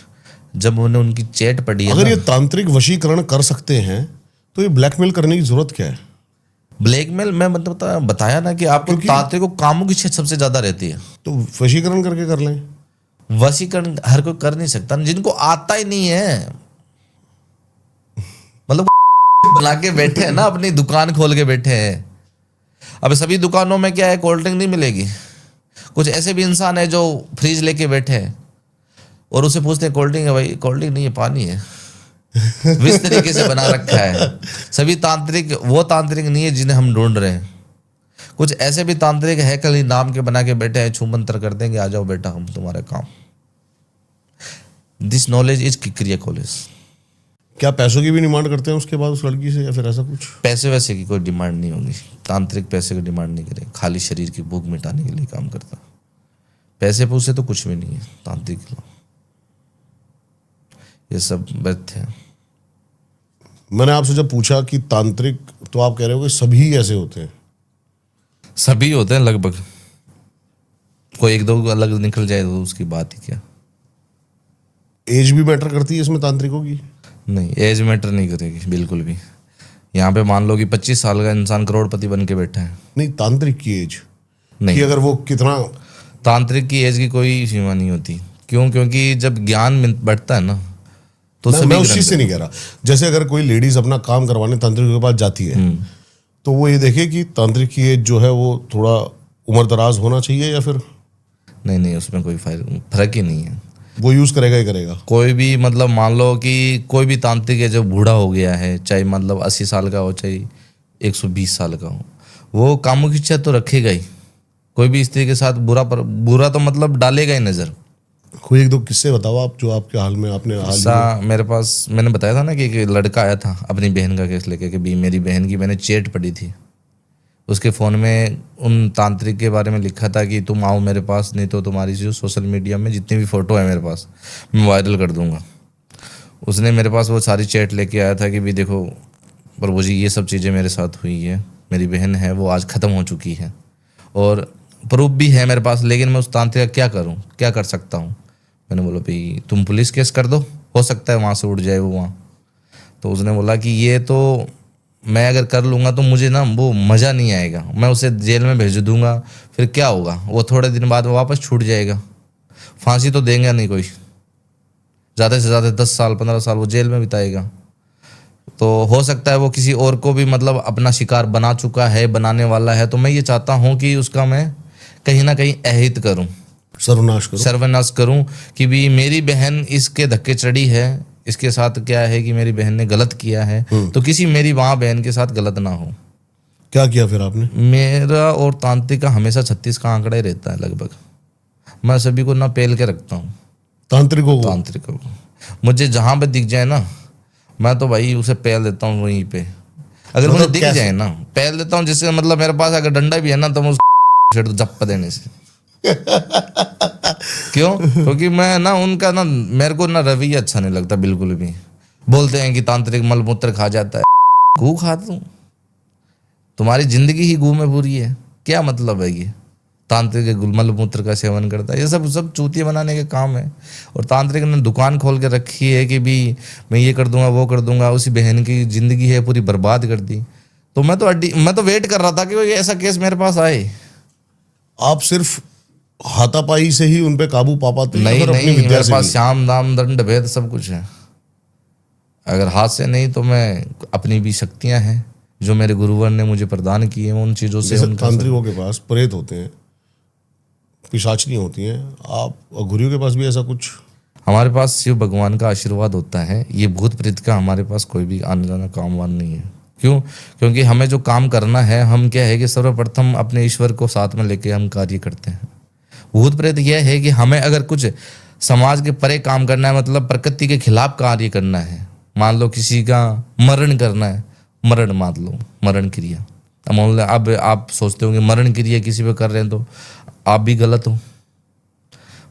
जब उन्होंने उनकी चैट पढ़ी है अगर ना, ये तांत्रिक वशीकरण कर सकते हैं तो ये ब्लैकमेल करने की जरूरत क्या है? ब्लैकमेल मैं मतलब बताया ना कि आपको तांत्रिक को कामों की इच्छा सबसे ज्यादा रहती है। तो वशीकरण करके कर लें। वशीकरण हर कोई कर नहीं सकता, जिनको आता ही नहीं है। मतलब बना के बैठे हैं ना, अपनी दुकान खोल के बैठे हैं। अब सभी दुकानों में क्या है, कोल्ड ड्रिंक नहीं मिलेगी। कुछ ऐसे भी इंसान है जो फ्रिज लेके बैठे हैं और उसे पूछते हैं कोल्ड ड्रिंक है? भाई कोल्ड ड्रिंक नहीं है, पानी है। इस तरीके से बना रखा है। सभी तांत्रिक वो तांत्रिक नहीं है जिन्हें हम ढूंढ रहे हैं। कुछ ऐसे भी तांत्रिक है कल ही नाम के बना के बैठे हैं, छू मंत्र कर देंगे, आ जाओ बेटा हम तुम्हारा काम। दिस नॉलेज इज क्रिया कॉलेज। क्या पैसों की भी डिमांड करते हैं उसके बाद उस लड़की से, या फिर ऐसा कुछ? पैसे वैसे की कोई डिमांड नहीं होगी। तांत्रिक पैसे की डिमांड नहीं करे, खाली शरीर की भूख मिटाने के लिए काम करता। पैसे पूसे तो कुछ भी नहीं है तांत्रिक के लिए। ये सब व्यर्थ है। मैंने आपसे जब पूछा कि तांत्रिक, तो आप कह रहे हो कि सभी ऐसे होते हैं। सभी होते हैं लगभग, कोई एक दो अलग निकल जाए तो उसकी बात ही क्या। एज भी मैटर करती है इसमें तांत्रिकों की? नहीं, एज मैटर नहीं करेगी बिल्कुल भी। यहाँ पे मान लो कि 25 साल का इंसान करोड़पति बन के बैठा है। नहीं, तांत्रिक की एज नहीं, कि अगर वो कितना। तांत्रिक की एज की कोई सीमा नहीं होती। क्यों? क्योंकि जब ज्ञान बढ़ता है ना तो मैं उस चीज से नहीं कह रहा। जैसे अगर कोई लेडीज अपना काम करवाने तांत्रिक के पास जाती है तो वो ये देखे कि तांत्रिक की एज जो है वो थोड़ा उम्र दराज होना चाहिए, या फिर नहीं, उसमें कोई फर्क ही नहीं है। वो यूज करेगा ही करेगा। कोई भी मतलब मान लो कि कोई भी तांत्रिक है जो बूढ़ा हो गया है, चाहे मतलब 80 साल का हो चाहे 120 साल का हो, वो कामों की इच्छा तो रखेगा ही। कोई भी स्त्री के साथ बुरा तो मतलब डालेगा ही नजर। कोई एक दो किस्से बताओ आप जो आपके हाल में आपने हाल ऐसा मेरे पास, मैंने बताया था ना कि एक लड़का आया था अपनी बहन का केस लेके कि भी मेरी बहन की मैंने चैट पढ़ी थी, उसके फ़ोन में उन तांत्रिक के बारे में लिखा था कि तुम आओ मेरे पास, नहीं तो तुम्हारी जो सोशल मीडिया में जितनी भी फ़ोटो है मेरे पास मैं वायरल कर दूंगा। उसने मेरे पास वो सारी चैट लेके आया था कि भी देखो प्रभु जी ये सब चीज़ें मेरे साथ हुई है, मेरी बहन है वो आज ख़त्म हो चुकी है और प्रूफ भी है मेरे पास, लेकिन मैं उस तांत्रिक का क्या करूँ, क्या कर सकता हूँ। मैंने बोला भाई तुम पुलिस केस कर दो, हो सकता है वहाँ से उड़ जाए वो वहाँ। तो उसने बोला कि ये तो मैं अगर कर लूँगा तो मुझे ना वो मज़ा नहीं आएगा, मैं उसे जेल में भेज दूंगा, फिर क्या होगा, वो थोड़े दिन बाद वो वापस छूट जाएगा, फांसी तो देंगे नहीं कोई, ज़्यादा से ज़्यादा 10 साल 15 साल वो जेल में बिताएगा। तो हो सकता है वो किसी और को भी मतलब अपना शिकार बना चुका है, बनाने वाला है। तो मैं ये चाहता हूँ कि उसका मैं कहीं ना कहीं अहित करूँ, सर्वनाश करूं कि भी मेरी बहन इसके धक्के चढ़ी है, इसके साथ क्या है कि मेरी बहन ने गलत किया है, तो किसी मेरी वहाँ बहन के साथ गलत ना हो। क्या किया फिर आपने? मेरा और तांत्रिक का हमेशा 36 का आंकड़ा ही रहता है लगभग। मैं सभी को ना पेल के रखता हूँ, तांत्रिकों को। मुझे जहाँ पे दिख जाए ना मैं तो भाई उसे पेल देता हूँ वहीं पे। अगर मुझे दिख जाए ना पेल देता हूँ, जिससे मतलब मेरे पास अगर डंडा भी है ना तो मैं उसको झप्पा देने से। क्यों? क्योंकि मैं ना उनका ना मेरे को ना रवैया अच्छा नहीं लगता बिल्कुल भी। बोलते हैं कि तांत्रिक मलमूत्र खा जाता है, गू खा दूं? तुम्हारी जिंदगी ही गू में पूरी है, क्या मतलब है ये? तांत्रिक मलमूत्र का सेवन करता है, ये सब चूतिया बनाने के काम है। और तांत्रिक ने दुकान खोल के रखी है कि भी मैं ये कर दूंगा वो कर दूंगा, उसी बहन की जिंदगी है पूरी बर्बाद कर दी। तो मैं तो वेट कर रहा था कि ऐसा केस मेरे पास आए। आप सिर्फ हाथापाई से ही उन पे काबू पा पाते हैं? नहीं, मेरे पास श्याम दाम दंड भेद सब कुछ है। अगर हाथ से नहीं तो मैं अपनी भी शक्तियां हैं जो मेरे गुरुवर ने मुझे प्रदान की है, उन चीजों से। तांत्रिकों के पास प्रेत होते हैं, पिशाचनी होती हैं। आप गुरुओं के पास भी ऐसा कुछ? हमारे पास शिव भगवान का आशीर्वाद होता है। ये भूत प्रेत का हमारे पास कोई भी आने जाना काम वाम नहीं है। क्यों? क्योंकि हमें जो काम करना है, हम क्या है कि सर्वप्रथम अपने ईश्वर को साथ में लेके हम कार्य करते हैं। भूत प्रेत यह है कि हमें अगर कुछ समाज के परे काम करना है, मतलब प्रकृति के खिलाफ कार्य करना है, मान लो किसी का मरण करना है, मरण मान लो मरण क्रिया, अब आप सोचते होंगे मरण क्रिया किसी पे कर रहे हैं तो आप भी गलत हो।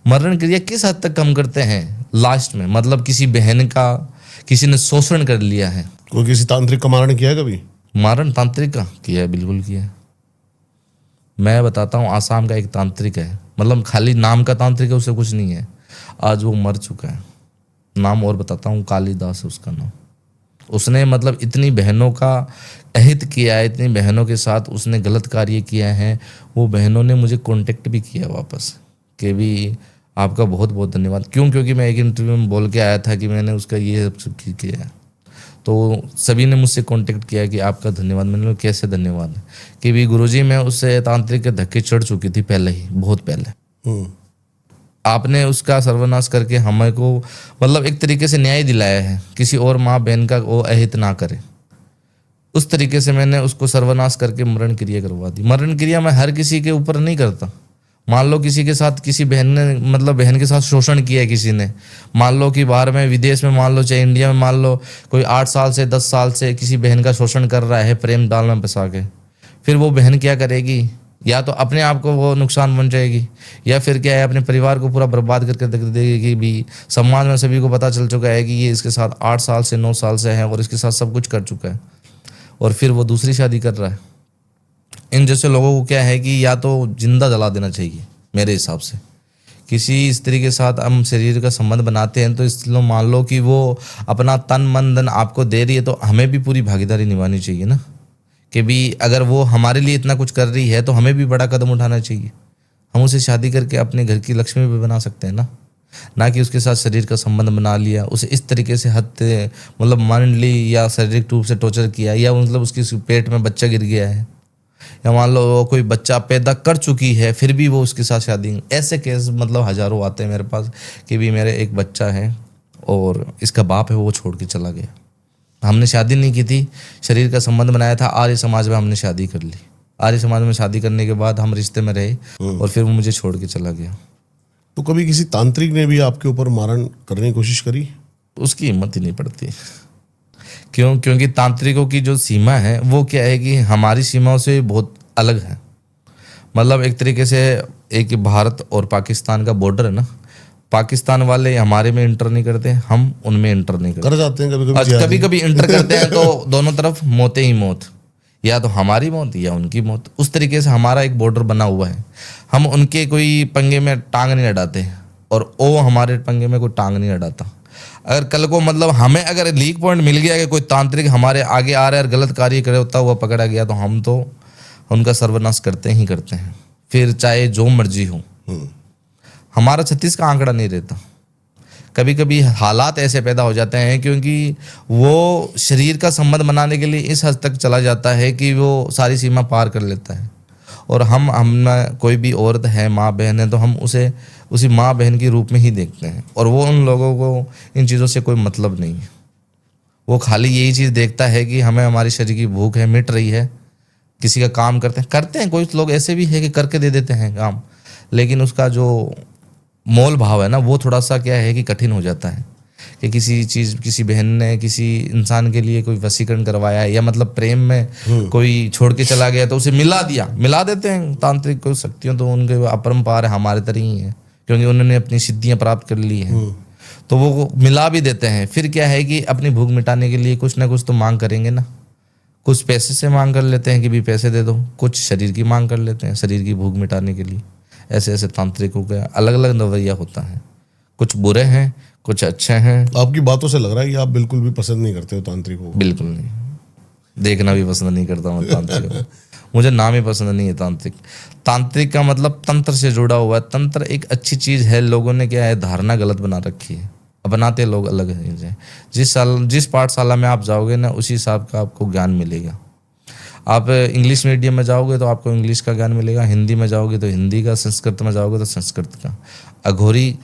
मरण क्रिया किस हद तक कम करते हैं लास्ट में, मतलब किसी बहन का किसी ने शोषण कर लिया है। कोई किसी तांत्रिक का मारण किया है कभी? मारण तांत्रिक का किया है, बिल्कुल किया है। मैं बताता हूँ, आसाम का एक तांत्रिक है, मतलब खाली नाम का तांत्रिक है, उससे कुछ नहीं है। आज वो मर चुका है। नाम और बताता हूँ, कालिदास है उसका नाम। उसने मतलब इतनी बहनों का अहित किया है, इतनी बहनों के साथ उसने गलत कार्य किया है। वो बहनों ने मुझे कांटेक्ट भी किया वापस कि भी आपका बहुत बहुत धन्यवाद। क्यों? क्योंकि मैं एक इंटरव्यू में बोल के आया था कि मैंने उसका ये सब किया है, तो सभी ने मुझसे कांटेक्ट किया कि आपका धन्यवाद। मैंने बोला कैसे धन्यवाद? कि भी गुरुजी मैं उससे तांत्रिक के धक्के चढ़ चुकी थी पहले ही, बहुत पहले। आपने उसका सर्वनाश करके हमें को मतलब एक तरीके से न्याय दिलाया है, किसी और माँ बहन का वो अहित ना करे। उस तरीके से मैंने उसको सर्वनाश करके मरण क्रिया करवा दी। मरण क्रिया मैं हर किसी के ऊपर नहीं करता। मान लो किसी के साथ किसी बहन ने मतलब बहन के साथ शोषण किया है किसी ने, मान लो कि बाहर में विदेश में, मान लो चाहे इंडिया में, मान लो कोई 8 साल से 10 साल से किसी बहन का शोषण कर रहा है प्रेम जाल में फंसा के, फिर वो बहन क्या करेगी? या तो अपने आप को वो नुकसान बन जाएगी, या फिर क्या है अपने परिवार को पूरा बर्बाद करके रख देगी। कि भी समाज में सभी को पता चल चुका है कि ये इसके साथ 8 साल से 9 साल से है और इसके साथ सब कुछ कर चुका है, और फिर वो दूसरी शादी कर रहा है। इन जैसे लोगों को क्या है कि या तो जिंदा जला देना चाहिए मेरे हिसाब से। किसी स्त्री के साथ हम शरीर का संबंध बनाते हैं तो इसलिए मान लो कि वो अपना तन मन धन आपको दे रही है, तो हमें भी पूरी भागीदारी निभानी चाहिए ना। कि भी अगर वो हमारे लिए इतना कुछ कर रही है तो हमें भी बड़ा कदम उठाना चाहिए। हम उसे शादी करके अपने घर की लक्ष्मी भी बना सकते हैं ना कि उसके साथ शरीर का संबंध बना लिया, उसे इस तरीके से हत्या मतलब मान ली, या शारीरिक रूप से टॉर्चर किया, या मतलब उसके पेट में बच्चा गिर गया है, या मान लो कोई बच्चा पैदा कर चुकी है फिर भी वो उसके साथ शादी। ऐसे केस मतलब हज़ारों आते हैं मेरे पास कि भी मेरे एक बच्चा है और इसका बाप है वो छोड़ के चला गया। हमने शादी नहीं की थी, शरीर का संबंध बनाया था, आर्य समाज में हमने शादी कर ली। आर्य समाज में शादी करने के बाद हम रिश्ते में रहे और फिर वो मुझे छोड़ के चला गया। तो कभी किसी तांत्रिक ने भी आपके ऊपर मारण करने की कोशिश करी? उसकी हिम्मत ही नहीं पड़ती। क्यों? क्योंकि तांत्रिकों की जो सीमा है वो क्या है कि हमारी सीमाओं से बहुत अलग है। मतलब एक तरीके से एक भारत और पाकिस्तान का बॉर्डर है ना, पाकिस्तान वाले हमारे में इंटर नहीं करते, हम उनमें इंटर नहीं करते। कर जाते हैं कभी कभी कभी इंटर करते हैं तो दोनों तरफ मौतें ही मौत, या तो हमारी मौत या उनकी मौत। उस तरीके से हमारा एक बॉर्डर बना हुआ है। हम उनके कोई पंगे में टांग नहीं अड़ाते और वो हमारे पंगे में कोई टांग नहीं अड़ाता। अगर कल को मतलब हमें अगर लीक पॉइंट मिल गया कि कोई तांत्रिक हमारे आगे आ रहा है और गलत कार्य करे होता हुआ पकड़ा गया, तो हम तो उनका सर्वनाश करते ही करते हैं, फिर चाहे जो मर्जी हो। हमारा 36 का आंकड़ा नहीं रहता। कभी कभी हालात ऐसे पैदा हो जाते हैं क्योंकि वो शरीर का संबंध बनाने के लिए इस हद तक चला जाता है कि वो सारी सीमा पार कर लेता है। और हम कोई भी औरत है, माँ बहन है, तो हम उसे उसी माँ बहन के रूप में ही देखते हैं। और वो उन लोगों को इन चीज़ों से कोई मतलब नहीं है। वो खाली यही चीज़ देखता है कि हमें हमारी शरीर की भूख है, मिट रही है, किसी का काम करते हैं। कोई लोग ऐसे भी है कि करके दे देते हैं काम, लेकिन उसका जो मोल भाव है ना वो थोड़ा सा क्या है कि कठिन हो जाता है। कि किसी बहन ने किसी इंसान के लिए कोई वशीकरण करवाया है, या मतलब प्रेम में कोई छोड़ के चला गया तो उसे मिला देते हैं। तांत्रिक कोई शक्तियों तो उनके अपरंपार है, हमारे तरह ही है, क्योंकि उन्होंने अपनी सिद्धियां प्राप्त कर ली हैं, तो वो मिला भी देते हैं। फिर क्या है कि अपनी भूख मिटाने के लिए कुछ ना कुछ तो मांग करेंगे ना। कुछ पैसे से मांग कर लेते हैं कि भी पैसे दे दो, कुछ शरीर की मांग कर लेते हैं शरीर की भूख मिटाने के लिए। ऐसे ऐसे तांत्रिकों का अलग अलग रवैया होता है। कुछ बुरे हैं, कुछ अच्छे हैं। आपकी बातों से लग रहा है कि आप बिल्कुल भी पसंद नहीं करते हो तांत्रिकों को। बिल्कुल नहीं, देखना भी पसंद नहीं करता मैं तांत्रिक। मुझे नाम ही पसंद नहीं है तांत्रिक। तांत्रिक का मतलब तंत्र से जुड़ा हुआ है। तंत्र एक अच्छी चीज़ है, लोगों ने क्या है धारणा गलत बना रखी है, अपनाते लोग अलग हैं। जिस पाठशाला में आप जाओगे ना उसी हिसाब का आपको ज्ञान मिलेगा। आप इंग्लिश मीडियम में जाओगे तो आपको इंग्लिश का ज्ञान मिलेगा, हिंदी में जाओगे तो हिंदी का, संस्कृत में जाओगे तो संस्कृत का। अघोरी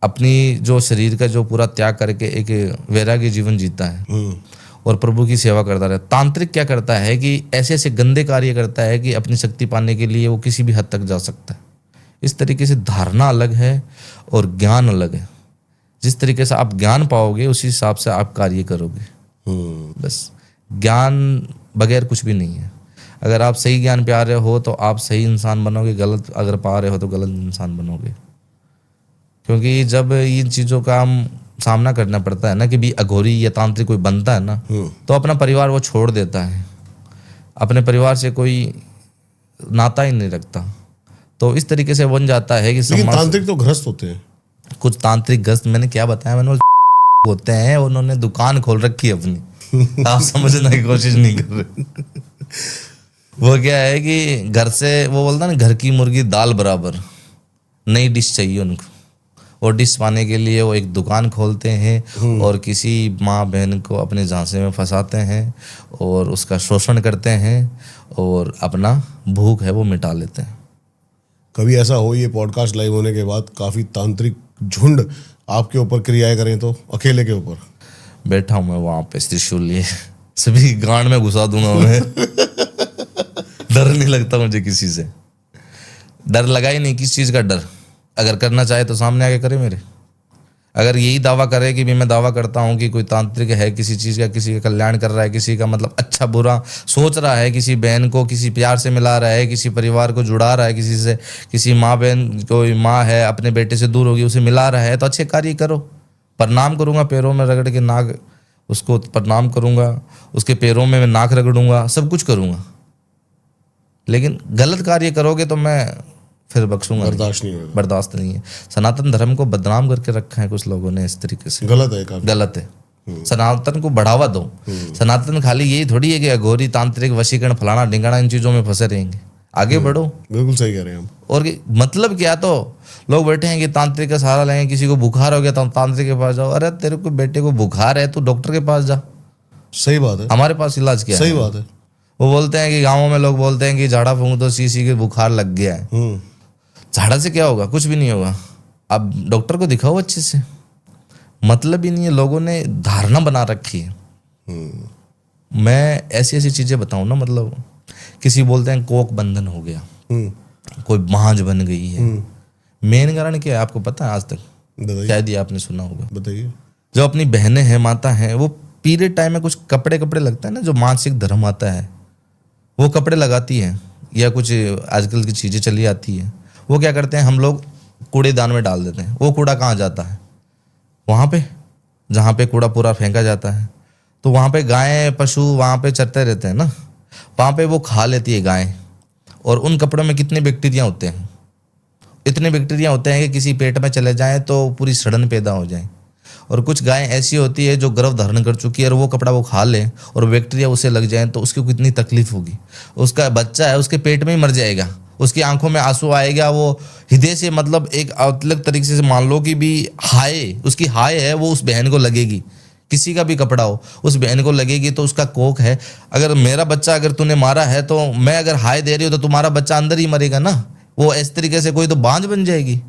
अपनी जो शरीर का जो पूरा त्याग करके एक वैराग्य जीवन जीता है और प्रभु की सेवा करता रहता। तांत्रिक क्या करता है कि ऐसे ऐसे गंदे कार्य करता है कि अपनी शक्ति पाने के लिए वो किसी भी हद तक जा सकता है। इस तरीके से धारणा अलग है और ज्ञान अलग है। जिस तरीके से आप ज्ञान पाओगे उसी हिसाब से आप कार्य करोगे। बस ज्ञान बगैर कुछ भी नहीं है। अगर आप सही ज्ञान पा रहे हो तो आप सही इंसान बनोगे, गलत अगर पा रहे हो तो गलत इंसान बनोगे। क्योंकि जब इन चीज़ों का हम सामना करना पड़ता है ना कि भी अघोरी या तांत्रिक कोई बनता है ना, तो अपना परिवार वो छोड़ देता है, अपने परिवार से कोई नाता ही नहीं रखता। तो इस तरीके से बन जाता है कि लेकिन तांत्रिक तो ग्रस्त होते हैं। कुछ तांत्रिक ग्रस्त, मैंने क्या बताया, मैंने होते हैं, उन्होंने दुकान खोल रखी है अपनी। आप समझने की कोशिश नहीं कर रहे। वो क्या है कि घर से वो बोलता ना, घर की मुर्गी दाल बराबर, नई डिश चाहिए उनको। और डिश पाने के लिए वो एक दुकान खोलते हैं और किसी माँ बहन को अपने झांसे में फंसाते हैं और उसका शोषण करते हैं और अपना भूख है वो मिटा लेते हैं। कभी ऐसा हो ये पॉडकास्ट लाइव होने के बाद काफी तांत्रिक झुंड आपके ऊपर क्रियाएं करें तो अकेले के ऊपर? बैठा हूँ मैं वहाँ पे त्रिशूल लिए, सभी गांड में घुसा दूंगा मैं। डर नहीं लगता मुझे किसी से, डर लगा ही नहीं। किस चीज़ का डर? अगर करना चाहे तो सामने आके करे मेरे। अगर यही दावा करे कि भी मैं दावा करता हूँ कि कोई तांत्रिक है, किसी चीज़ का, किसी का कल्याण कर रहा है, किसी का मतलब अच्छा बुरा सोच रहा है, किसी बहन को किसी प्यार से मिला रहा है, किसी परिवार को जुड़ा रहा है किसी से, किसी माँ बहन, कोई माँ है अपने बेटे से दूर होगी उसे मिला रहा है, तो अच्छे कार्य करो। प्रणाम करूँगा, पैरों में रगड़ के नाक उसको प्रणाम करूँगा, उसके पैरों में मैं नाक रगड़ूंगा, सब कुछ करूँगा। लेकिन गलत कार्य करोगे तो मैं फिर बख्शूंगा, बर्दाश्त नहीं होगा। बर्दाश्त नहीं है। सनातन धर्म को बदनाम करके रखा है कुछ लोगों ने इस तरीके से। गलत है काफी। गलत है। सनातन को बढ़ावा दो। सनातन खाली यही थोड़ी है कि अघोरी तांत्रिक वशीकरण फलाना ढिंगाना इन चीजों में फंसे रहेंगे। आगे बढ़ो। बिल्कुल सही कह रहे हैं हम। और मतलब क्या, तो लोग बैठे हैं कि तांत्रिक का सहारा लेंगे, किसी को बुखार हो गया तो तांत्रिक के पास जाओ। अरे तेरे को बेटे को बुखार है तो डॉक्टर के पास जा। सही बात है। हमारे पास इलाज क्या है? सही बात है। वो बोलते हैं कि गाँवों में लोग बोलते हैं कि झाड़ा फूंक दो, सी के बुखार लग गया है। झाड़ा से क्या होगा? कुछ भी नहीं होगा। अब डॉक्टर को दिखाओ अच्छे से। मतलब ही नहीं है, लोगों ने धारणा बना रखी है। मैं ऐसी ऐसी चीजें बताऊं ना, मतलब किसी बोलते हैं कोक बंधन हो गया, कोई भांज बन गई है। मेन कारण क्या है आपको पता है? आज तक बताइए। शायद ये आपने सुना होगा। बताइए। जो अपनी बहनें हैं, माता हैं, वो पीरियड टाइम में कुछ कपड़े लगता है ना, जो मानसिक धर्म आता है, वो कपड़े लगाती है या कुछ आजकल की चीजें चली आती है। वो क्या करते हैं, हम लोग कूड़ेदान में डाल देते हैं। वो कूड़ा कहाँ जाता है? वहाँ पे जहाँ पे कूड़ा पूरा फेंका जाता है, तो वहाँ पे गायें पशु वहाँ पे चरते रहते हैं ना, वहाँ पे वो खा लेती है गायें। और उन कपड़ों में कितने बैक्टीरिया होते हैं? इतने बैक्टीरिया होते हैं कि किसी पेट में चले जाएं तो पूरी सड़न पैदा हो जाए। और कुछ गायें ऐसी होती है जो गर्भ धारण कर चुकी है और वो कपड़ा वो खा ले और बैक्टीरिया उसे लग जाए तो उसकी कितनी तकलीफ होगी। उसका बच्चा है, उसके पेट में ही मर जाएगा, उसकी आंखों में आंसू आएगा, वो हृदय से मतलब एक अलग तरीके से मान लो कि भी हाय, उसकी हाय है वो उस बहन को लगेगी। किसी का भी कपड़ा हो उस बहन को लगेगी तो उसका कोक है। अगर मेरा बच्चा अगर तूने मारा है तो मैं अगर हाय दे रही हूँ तो तुम्हारा बच्चा अंदर ही मरेगा ना। वो इस तरीके से कोई तो बांझ बन जाएगी।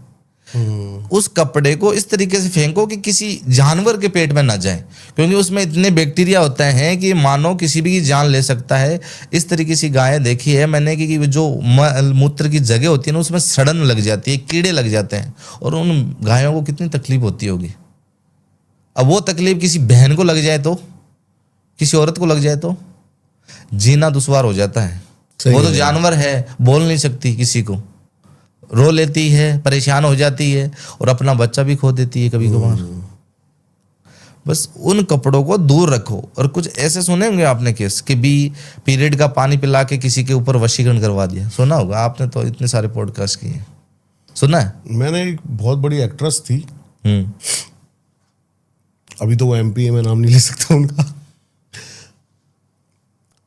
उस कपड़े को इस तरीके से फेंको कि किसी जानवर के पेट में ना जाए, क्योंकि उसमें इतने बैक्टीरिया होते हैं कि मानो किसी भी की जान ले सकता है। इस तरीके से गायें देखी है मैंने कि जो मूत्र की जगह होती है ना, उसमें सड़न लग जाती है, कीड़े लग जाते हैं और उन गायों को कितनी तकलीफ होती होगी। अब वो तकलीफ किसी बहन को लग जाए तो, किसी औरत को लग जाए तो जीना दुश्वार हो जाता है। वो तो जानवर है, बोल नहीं सकती, किसी को रो लेती है, परेशान हो जाती है और अपना बच्चा भी खो देती है कभी कभार। बस उन कपड़ों को दूर रखो। और कुछ ऐसे सुने होंगे आपने केस कि भी पीरियड का पानी पिला के किसी के ऊपर वशीकरण करवा दिया। सुना होगा आपने, तो इतने सारे पॉडकास्ट किए, सुना है? मैंने एक बहुत बड़ी एक्ट्रेस थी, अभी तो वो MP है, मैं नाम नहीं ले सकता उनका।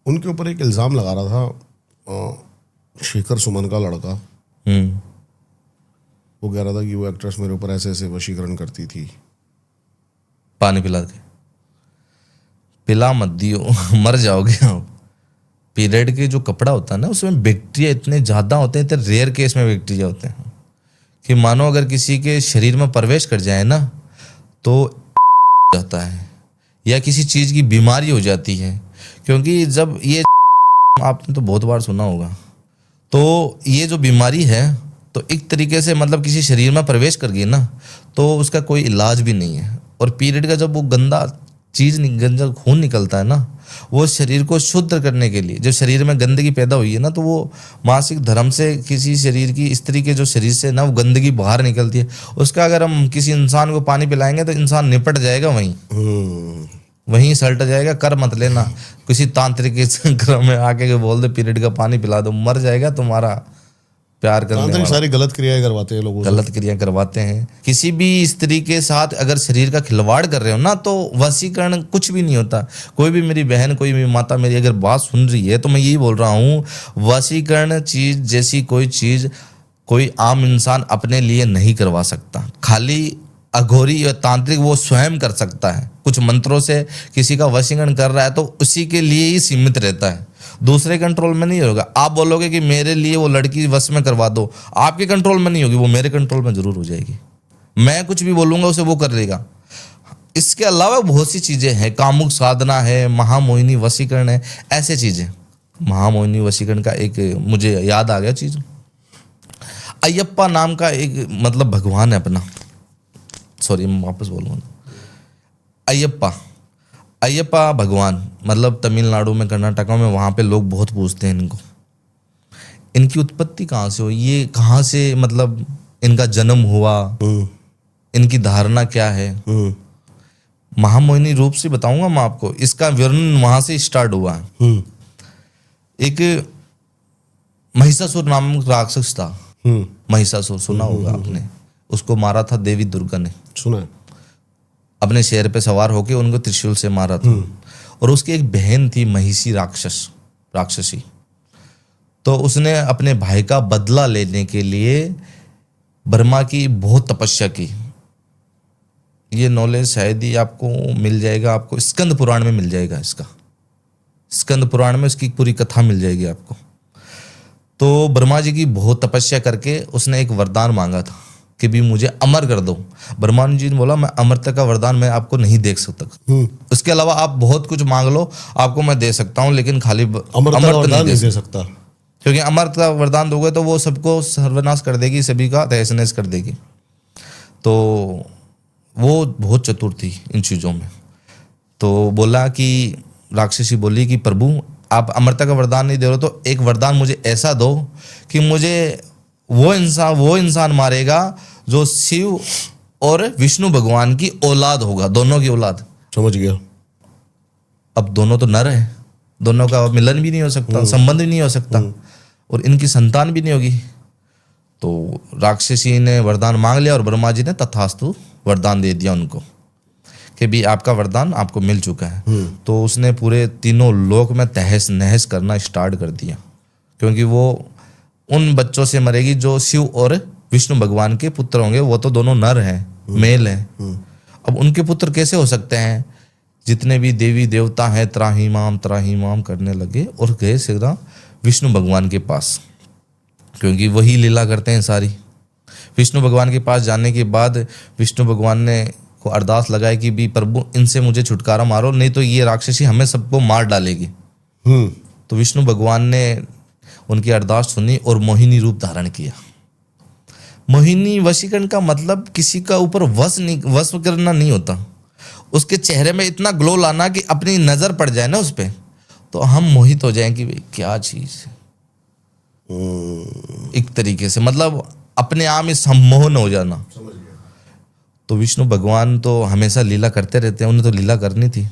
उनके ऊपर एक इल्ज़ाम लगा रहा था शेखर सुमन का लड़का। वो कह रहा था कि वो एक्ट्रेस मेरे ऊपर ऐसे ऐसे वशीकरण करती थी। पानी पिला के, पिला मत दियो, मर जाओगे आप। पीरियड के जो कपड़ा होता है ना उसमें बैक्टीरिया इतने ज़्यादा होते हैं, इतने रेयर केस में बैक्टीरिया होते हैं कि मानो अगर किसी के शरीर में प्रवेश कर जाए ना तो जाता है या किसी चीज़ की बीमारी हो जाती है। क्योंकि जब ये आपने तो बहुत बार सुना होगा, तो ये जो बीमारी है तो एक तरीके से मतलब किसी शरीर में प्रवेश कर गई ना तो उसका कोई इलाज भी नहीं है। और पीरियड का जब वो गंदा चीज़ गंदा खून निकलता है ना, वो शरीर को शुद्ध करने के लिए, जब शरीर में गंदगी पैदा हुई है ना तो वो मासिक धर्म से किसी शरीर की स्त्री के जो शरीर से ना वो गंदगी बाहर निकलती है, उसका अगर हम किसी इंसान को पानी पिलाएंगे तो इंसान निपट जाएगा, वहीं सल्ट जाएगा। कर मत लेना किसी तांत्रिक के चक्कर में आके के बोल दे पीरियड का पानी पिला दो, मर जाएगा तुम्हारा प्यार करने वाला। सारी गलत क्रियाएं करवाते हैं लोगों से, गलत क्रिया करवाते हैं। किसी भी स्त्री के साथ अगर शरीर का खिलवाड़ कर रहे हो ना तो वशीकरण कुछ भी नहीं होता। कोई भी मेरी बहन, कोई भी माता मेरी अगर बात सुन रही है तो मैं यही बोल रहा हूँ, वशीकरण चीज जैसी कोई चीज कोई आम इंसान अपने लिए नहीं करवा सकता। खाली अघोरी या तांत्रिक वो स्वयं कर सकता है। कुछ मंत्रों से किसी का वशीकरण कर रहा है तो उसी के लिए ही सीमित रहता है, दूसरे कंट्रोल में नहीं होगा। आप बोलोगे कि मेरे लिए वो लड़की वश में करवा दो, आपके कंट्रोल में नहीं होगी, वो मेरे कंट्रोल में जरूर हो जाएगी। मैं कुछ भी बोलूंगा उसे वो कर लेगा। इसके अलावा बहुत सी चीजें हैं, कामुक साधना है, महामोहिनी वशीकरण है, ऐसे चीजें। महामोहिनी वशीकरण का एक मुझे याद आ गया चीज, अयप्पा नाम का एक मतलब भगवान है अपना, सॉरी मैं वापस बोलूँगा, अयप्पा भगवान मतलब तमिलनाडु में, कर्नाटका में, वहाँ पे लोग बहुत पूछते हैं इनको, इनकी उत्पत्ति कहाँ से हुई, ये कहाँ से मतलब इनका जन्म हुआ, इनकी धारणा क्या है। महामोहिनी रूप से बताऊंगा मैं आपको, इसका वर्णन वहाँ से स्टार्ट हुआ है। एक महिषासुर नाम राक्षस था, महिषासुर सुना होगा आपने, उसको मारा था देवी दुर्गा ने, सुना है। अपने शेर पे सवार होके उनको त्रिशूल से मारा था। और उसकी एक बहन थी महिषी राक्षसी, तो उसने अपने भाई का बदला लेने के लिए ब्रह्मा की बहुत तपस्या की। ये नॉलेज शायद ही आपको मिल जाएगा, आपको स्कंद पुराण में मिल जाएगा, इसका स्कंद पुराण में इसकी पूरी कथा मिल जाएगी आपको। तो ब्रह्मा जी की बहुत तपस्या करके उसने एक वरदान मांगा था कि भी मुझे अमर कर दो। ब्रह्मा जी ने बोला मैं अमरता का वरदान मैं आपको नहीं दे सकता, उसके अलावा आप बहुत कुछ मांग लो आपको मैं दे सकता हूँ, लेकिन खाली अमरता का वरदान नहीं दे सकता, क्योंकि अमरता का वरदान दोगे तो वो सबको सर्वनाश कर देगी, सभी का तहस नहस कर देगी। तो वो बहुत चतुर थी इन चीज़ों में। तो बोला कि राक्षसी बोली कि प्रभु आप अमरता का वरदान नहीं दे रहे तो एक वरदान मुझे ऐसा दो कि मुझे वो इंसान मारेगा जो शिव और विष्णु भगवान की औलाद होगा, दोनों की औलाद। समझ गया। अब दोनों तो नर है, दोनों का मिलन भी नहीं हो सकता, संबंध भी नहीं हो सकता, और इनकी संतान भी नहीं होगी। तो राक्षसी ने वरदान मांग लिया और ब्रह्मा जी ने तथास्तु वरदान दे दिया उनको कि भी आपका वरदान आपको मिल चुका है। तो उसने पूरे तीनों लोक में तहस नहस करना स्टार्ट कर दिया, क्योंकि वो उन बच्चों से मरेगी जो शिव और विष्णु भगवान के पुत्र होंगे। वो तो दोनों नर हैं, मेल हैं। अब उनके पुत्र कैसे हो सकते हैं? जितने भी देवी देवता हैं त्राहीमाम करने लगे और गए सीधा विष्णु भगवान के पास, क्योंकि वही लीला करते हैं सारी। विष्णु भगवान के पास जाने के बाद विष्णु भगवान ने को अरदास लगाई कि भी प्रभु इनसे मुझे छुटकारा मारो, नहीं तो ये राक्षसी हमें सबको मार डालेगी। तो विष्णु भगवान ने उनकी अरदास सुनी और मोहिनी रूप धारण किया। मोहिनी वशीकरण का मतलब किसी का ऊपर वश करना नहीं होता, उसके चेहरे में इतना ग्लो लाना कि अपनी नजर पड़ जाए ना उस पर, तो हम मोहित हो जाएं कि भाई क्या चीज है। एक तरीके से मतलब अपने आप में सम्मोहन हो जाना। तो विष्णु भगवान तो हमेशा लीला करते रहते हैं, उन्हें तो लीला करनी थी।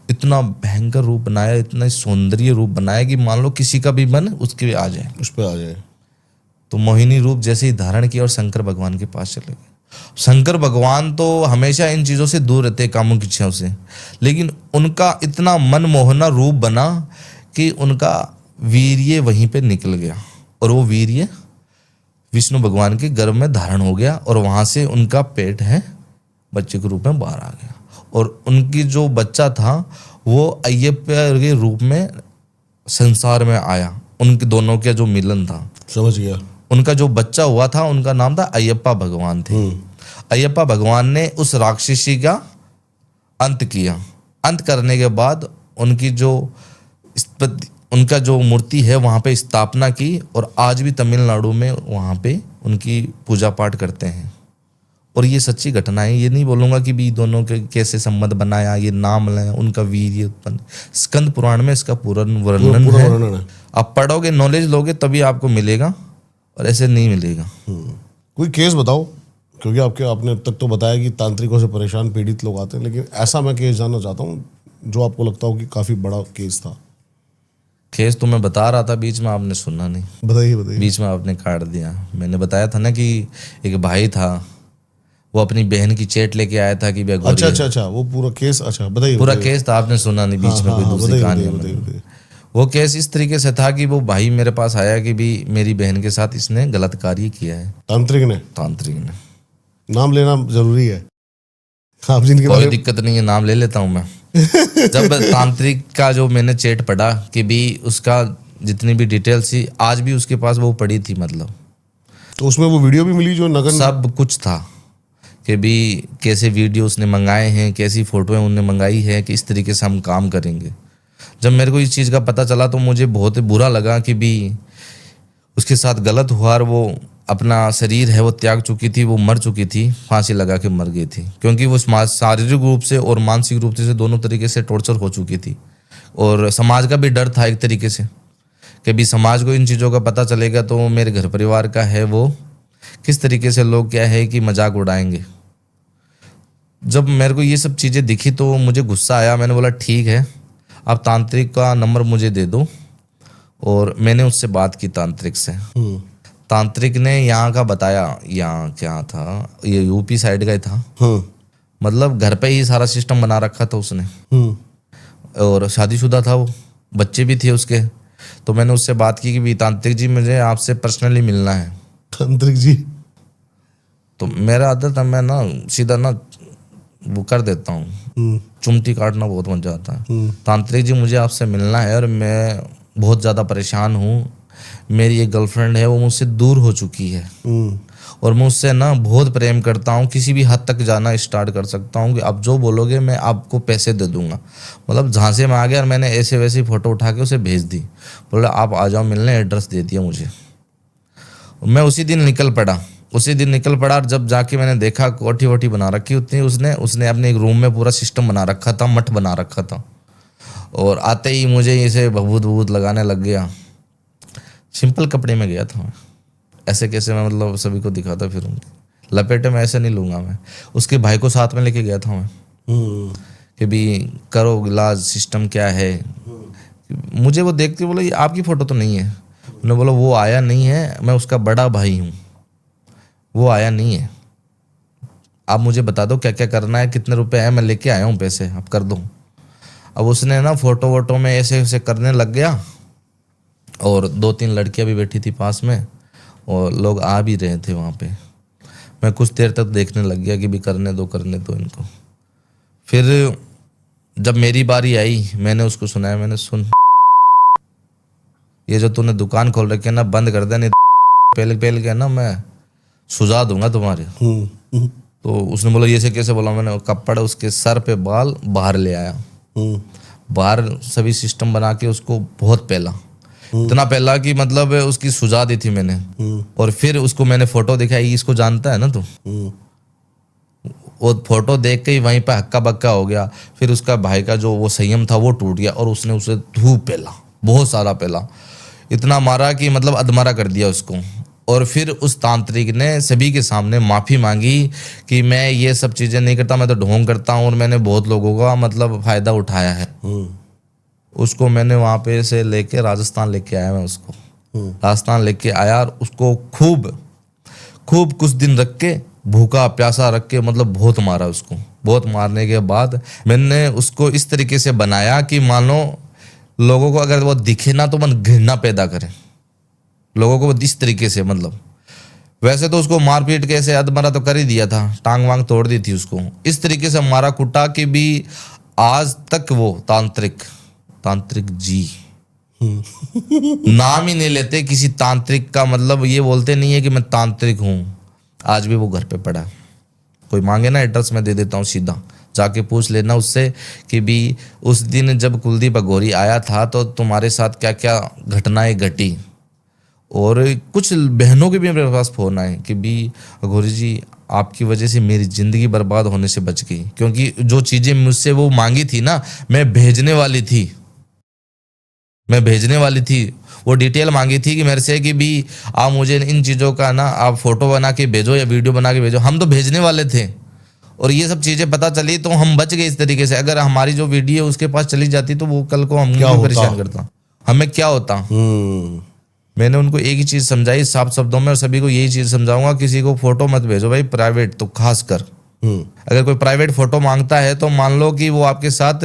इतना भयंकर रूप बनाया, इतना सौंदर्य रूप बनाया कि मान लो किसी का भी मन उसके आ जाए, उस पर आ जाए। तो मोहिनी रूप जैसे ही धारण किया और शंकर भगवान के पास चले गए। शंकर भगवान तो हमेशा इन चीज़ों से दूर रहते, कामों की इच्छाओं से, लेकिन उनका इतना मनमोहना रूप बना कि उनका वीर्य वहीं पे निकल गया, और वो वीर्य विष्णु भगवान के गर्भ में धारण हो गया, और वहाँ से उनका पेट है बच्चे के रूप में बाहर आ गया। और उनकी जो बच्चा था वो अय्यप्पा के रूप में संसार में आया, उनके दोनों का जो मिलन था, समझ गया। उनका जो बच्चा हुआ था उनका नाम था अयप्पा भगवान थे। अयप्पा भगवान ने उस राक्षसी का अंत किया। अंत करने के बाद उनकी जो उनका जो मूर्ति है वहाँ पे स्थापना की, और आज भी तमिलनाडु में वहाँ पे उनकी पूजा पाठ करते हैं। और ये सच्ची घटना है, ये नहीं बोलूँगा कि भी दोनों के कैसे संबंध बनाया, ये नाम लें उनका वीर्य उत्पन्न। स्कंद पुराण में इसका पूरा वर्णन पूरा है। वर्णन है। आप पढ़ोगे, नॉलेज लोगे तभी आपको मिलेगा, और ऐसे नहीं मिलेगा। कोई केस बताओ, क्योंकि आपने अब तक तो बताया कि तांत्रिकों से परेशान पीड़ित लोग आते हैं, लेकिन ऐसा मैं केस जानना चाहता हूँ जो आपको लगता हो कि काफ़ी बड़ा केस था। केस तो मैं बता रहा था, बीच में आपने सुनना नहीं, बताइए बताइए। बीच में आपने काट दिया। मैंने बताया था ना कि एक भाई था, वो अपनी बहन की चेट लेके आया था कि अच्छा, वो पूरा केस। अच्छा बताइए। पूरा केस था, आपने सुना नहीं, बीच में कोई दूसरी कहानी। बताइए। वो केस इस तरीके से था कि वो भाई मेरे पास आया कि भी मेरी बहन के साथ इसने गलत कार्य किया है। तांत्रिक ने नाम लेना जरूरी है, आप जिनके कोई दिक्कत नहीं है, नाम ले लेता हूँ मैं। जब तांत्रिक का जो मैंने चेट पढ़ा कि भी उसका जितनी भी डिटेल्स थी, आज भी उसके पास वो पड़ी थी, मतलब तो उसमें वो वीडियो भी मिली जो नगर सब कुछ था कि भी कैसे वीडियो उसने मंगाए हैं, कैसी फोटोएं उन्होंने मंगाई है कि इस तरीके से हम काम करेंगे। जब मेरे को इस चीज़ का पता चला तो मुझे बहुत बुरा लगा कि भी उसके साथ गलत हुआ, और वो अपना शरीर है वो त्याग चुकी थी, वो मर चुकी थी, फांसी लगा के मर गई थी, क्योंकि वो शारीरिक रूप से और मानसिक रूप से दोनों तरीके से टॉर्चर हो चुकी थी। और समाज का भी डर था एक तरीके से कि भी समाज को इन चीज़ों का पता चलेगा तो मेरे घर परिवार का है वो किस तरीके से लोग क्या है कि मजाक उड़ाएंगे। जब मेरे को ये सब चीज़ें दिखी तो मुझे गुस्सा आया। मैंने बोला ठीक है, आप तांत्रिक का नंबर मुझे दे दो, और मैंने उससे बात की तांत्रिक से। तांत्रिक ने यहाँ का बताया, यहाँ क्या था, ये यूपी साइड का ही था। मतलब घर पे ही सारा सिस्टम बना रखा था उसने, और शादीशुदा था वो, बच्चे भी थे उसके। तो मैंने उससे बात की कि भी तांत्रिक जी मुझे आपसे पर्सनली मिलना है। तांत्रिक जी, तो मेरा आदत है, मैं ना सीधा ना वो कर देता हूँ, चुमटी काटना बहुत मजा आता है। तांत्रिक जी मुझे आपसे मिलना है, और मैं बहुत ज़्यादा परेशान हूँ। मेरी एक गर्लफ्रेंड है, वो मुझसे दूर हो चुकी है, और मैं उससे ना बहुत प्रेम करता हूँ, किसी भी हद तक जाना स्टार्ट कर सकता हूँ कि आप जो बोलोगे मैं आपको पैसे दे दूंगा। मतलब झांसे में आ गया, और मैंने ऐसे वैसी फ़ोटो उठा के उसे भेज दी। बोला आप आ जाओ मिलने, एड्रेस दे दिया मुझे। मैं उसी दिन निकल पड़ा, और जब जाके मैंने देखा कोठी वोठी बना रखी उतनी उसने अपने एक रूम में पूरा सिस्टम बना रखा था, मठ बना रखा था। और आते ही मुझे इसे भभूत लगाने लग गया। सिंपल कपड़े में गया था मैं, ऐसे कैसे मैं मतलब सभी को दिखाता फिरूंगी, लपेटे में ऐसे नहीं लूँगा मैं। उसके भाई को साथ में लेके गया था मैं कि भी करो इलाज, सिस्टम क्या है। मुझे वो देखते बोला ये आपकी फ़ोटो तो नहीं है। मैंने बोला वो आया नहीं है, मैं उसका बड़ा भाई हूँ, वो आया नहीं है। आप मुझे बता दो क्या क्या करना है, कितने रुपए हैं, मैं लेके आया हूँ पैसे, आप कर दो। अब उसने ना फोटो वोटो में ऐसे ऐसे करने लग गया, और 2-3 लड़कियां भी बैठी थी पास में, और लोग आ भी रहे थे वहाँ पे। मैं कुछ देर तक देखने लग गया कि भी करने दो इनको। फिर जब मेरी बारी आई, मैंने उसको सुनाया, मैंने सुन ये जो तूने दुकान खोल रखी है ना, बंद कर दे, नहीं पहले के ना मैं सुझा दूंगा तुम्हारे। तो उसने बोला ये से कैसे बोला। मैंने कपड़ा उसके सर पे बाल बाहर ले आया, बाहर सभी सिस्टम बना के उसको बहुत पहला, इतना पहला कि मतलब उसकी सुझा दी थी मैंने। और फिर उसको मैंने फोटो दिखाई, इसको जानता है ना तू, वो फोटो देख के ही वहीं पे हक्का बक्का हो गया। फिर उसका भाई का जो वो संयम था वो टूट गया, और उसने उसे धूप पहला, बहुत सारा पहला, इतना मारा कि मतलब अधमरा कर दिया उसको। और फिर उस तांत्रिक ने सभी के सामने माफ़ी मांगी कि मैं ये सब चीज़ें नहीं करता, मैं तो ढोंग करता हूँ, और मैंने बहुत लोगों का मतलब फ़ायदा उठाया है। उसको मैंने वहाँ पे से लेके राजस्थान लेके आया, मैं उसको राजस्थान लेके आया, और उसको खूब कुछ दिन रख के, भूखा प्यासा रख के, मतलब बहुत मारा उसको। बहुत मारने के बाद मैंने उसको इस तरीके से बनाया कि मानो लोगों को अगर वो दिखे ना तो मन घृणा पैदा करे लोगों को इस तरीके से। मतलब वैसे तो उसको मारपीट के ऐसे अधमरा तो कर ही दिया था, टांग वांग तोड़ दी थी उसको, इस तरीके से मारा कुटा कि भी आज तक वो तांत्रिक जी नाम ही नहीं लेते किसी तांत्रिक का, मतलब ये बोलते नहीं है कि मैं तांत्रिक हूँ। आज भी वो घर पे पड़ा है। कोई मांगे ना एड्रेस मैं दे देता हूँ, सीधा जाके पूछ लेना उससे कि भी उस दिन जब कुलदीप अघोरी आया था तो तुम्हारे साथ क्या क्या घटनाएं घटी। और कुछ बहनों के भी मेरे पास फ़ोन आए कि भी अघोरी जी आपकी वजह से मेरी ज़िंदगी बर्बाद होने से बच गई, क्योंकि जो चीज़ें मुझसे वो मांगी थी ना, मैं भेजने वाली थी। वो डिटेल मांगी थी कि मेरे से कि भी आप मुझे इन चीज़ों का ना आप फ़ोटो बना के भेजो या वीडियो बना के भेजो, हम तो भेजने वाले थे। और ये सब चीज़ें पता चली तो हम बच गए इस तरीके से। अगर हमारी जो वीडियो उसके पास चली जाती तो वो कल को हम क्या भी होता? परेशान करता, हमें क्या होता। मैंने उनको एक ही चीज़ समझाई साफ शब्दों में, और सभी को यही चीज़ समझाऊंगा, किसी को फोटो मत भेजो भाई, प्राइवेट तो खास कर। अगर कोई प्राइवेट फोटो मांगता है तो मान लो कि वो आपके साथ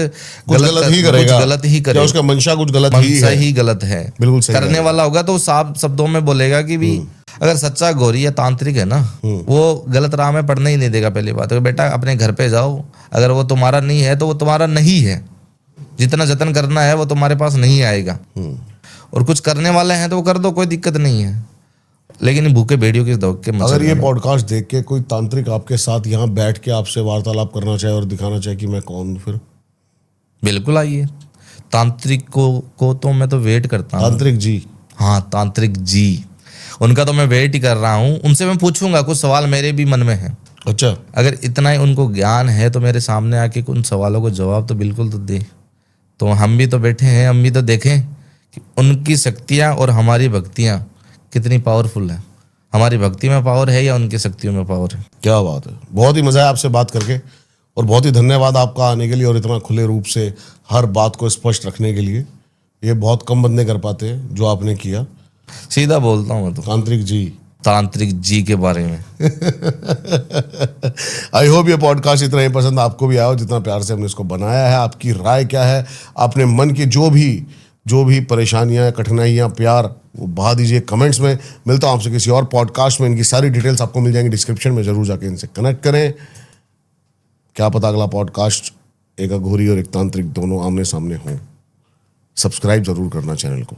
गलत ही करेगा, गलत ही या करेगा, उसका मंशा कुछ गलत ही गलत है। बिल्कुल सही करने वाला होगा तो साफ शब्दों में बोलेगा कि भी अगर सच्चा घोरी या तांत्रिक है ना, वो गलत राह में पड़ने ही नहीं देगा। पहली बात है बेटा अपने घर पे जाओ, अगर वो तुम्हारा नहीं है तो वो तुम्हारा नहीं है। जितना जतन करना है वो तुम्हारे पास नहीं आएगा। और कुछ करने वाले हैं तो वो कर दो, कोई दिक्कत नहीं है, लेकिन भूखे भेड़ियों के धोखे मत। अगर ये पॉडकास्ट देख के कोई तांत्रिक आपके साथ यहाँ बैठ के आपसे वार्तालाप करना चाहे और दिखाना चाहे कि मैं कौन हूँ, फिर बिल्कुल आइए। तांत्रिक को तो मैं तो वेट करता हूँ। तांत्रिक जी, हाँ तांत्रिक जी, उनका तो मैं वेट ही कर रहा हूँ। उनसे मैं पूछूंगा, कुछ सवाल मेरे भी मन में है। अच्छा, अगर इतना ही उनको ज्ञान है तो मेरे सामने आके उन सवालों को जवाब तो बिल्कुल तो दे। तो हम भी तो बैठे हैं, हम भी तो देखें कि उनकी शक्तियाँ और हमारी भक्तियाँ कितनी पावरफुल है। हमारी भक्ति में पावर है या उनकी शक्तियों में पावर है। क्या बात है। बहुत ही मज़ा आया आपसे बात करके, और बहुत ही धन्यवाद आपका आने के लिए और इतना खुले रूप से हर बात को स्पष्ट रखने के लिए। ये बहुत कम बंदे कर पाते हैं जो आपने किया। सीधा बोलता हूँ मैं तो तांत्रिक जी के बारे में। आई होप ये पॉडकास्ट इतना ही पसंद आपको भी आया हो जितना प्यार से हमने इसको बनाया है। आपकी राय क्या है, अपने मन की जो भी परेशानियां, कठिनाइयां, प्यार, वो बहा दीजिए कमेंट्स में। मिलता हूं आपसे किसी और पॉडकास्ट में। इनकी सारी डिटेल्स आपको मिल जाएंगी डिस्क्रिप्शन में, जरूर जाके इनसे कनेक्ट करें। क्या पता अगला पॉडकास्ट एक अघोरी और एक तांत्रिक दोनों आमने सामने हों। सब्सक्राइब जरूर करना चैनल को।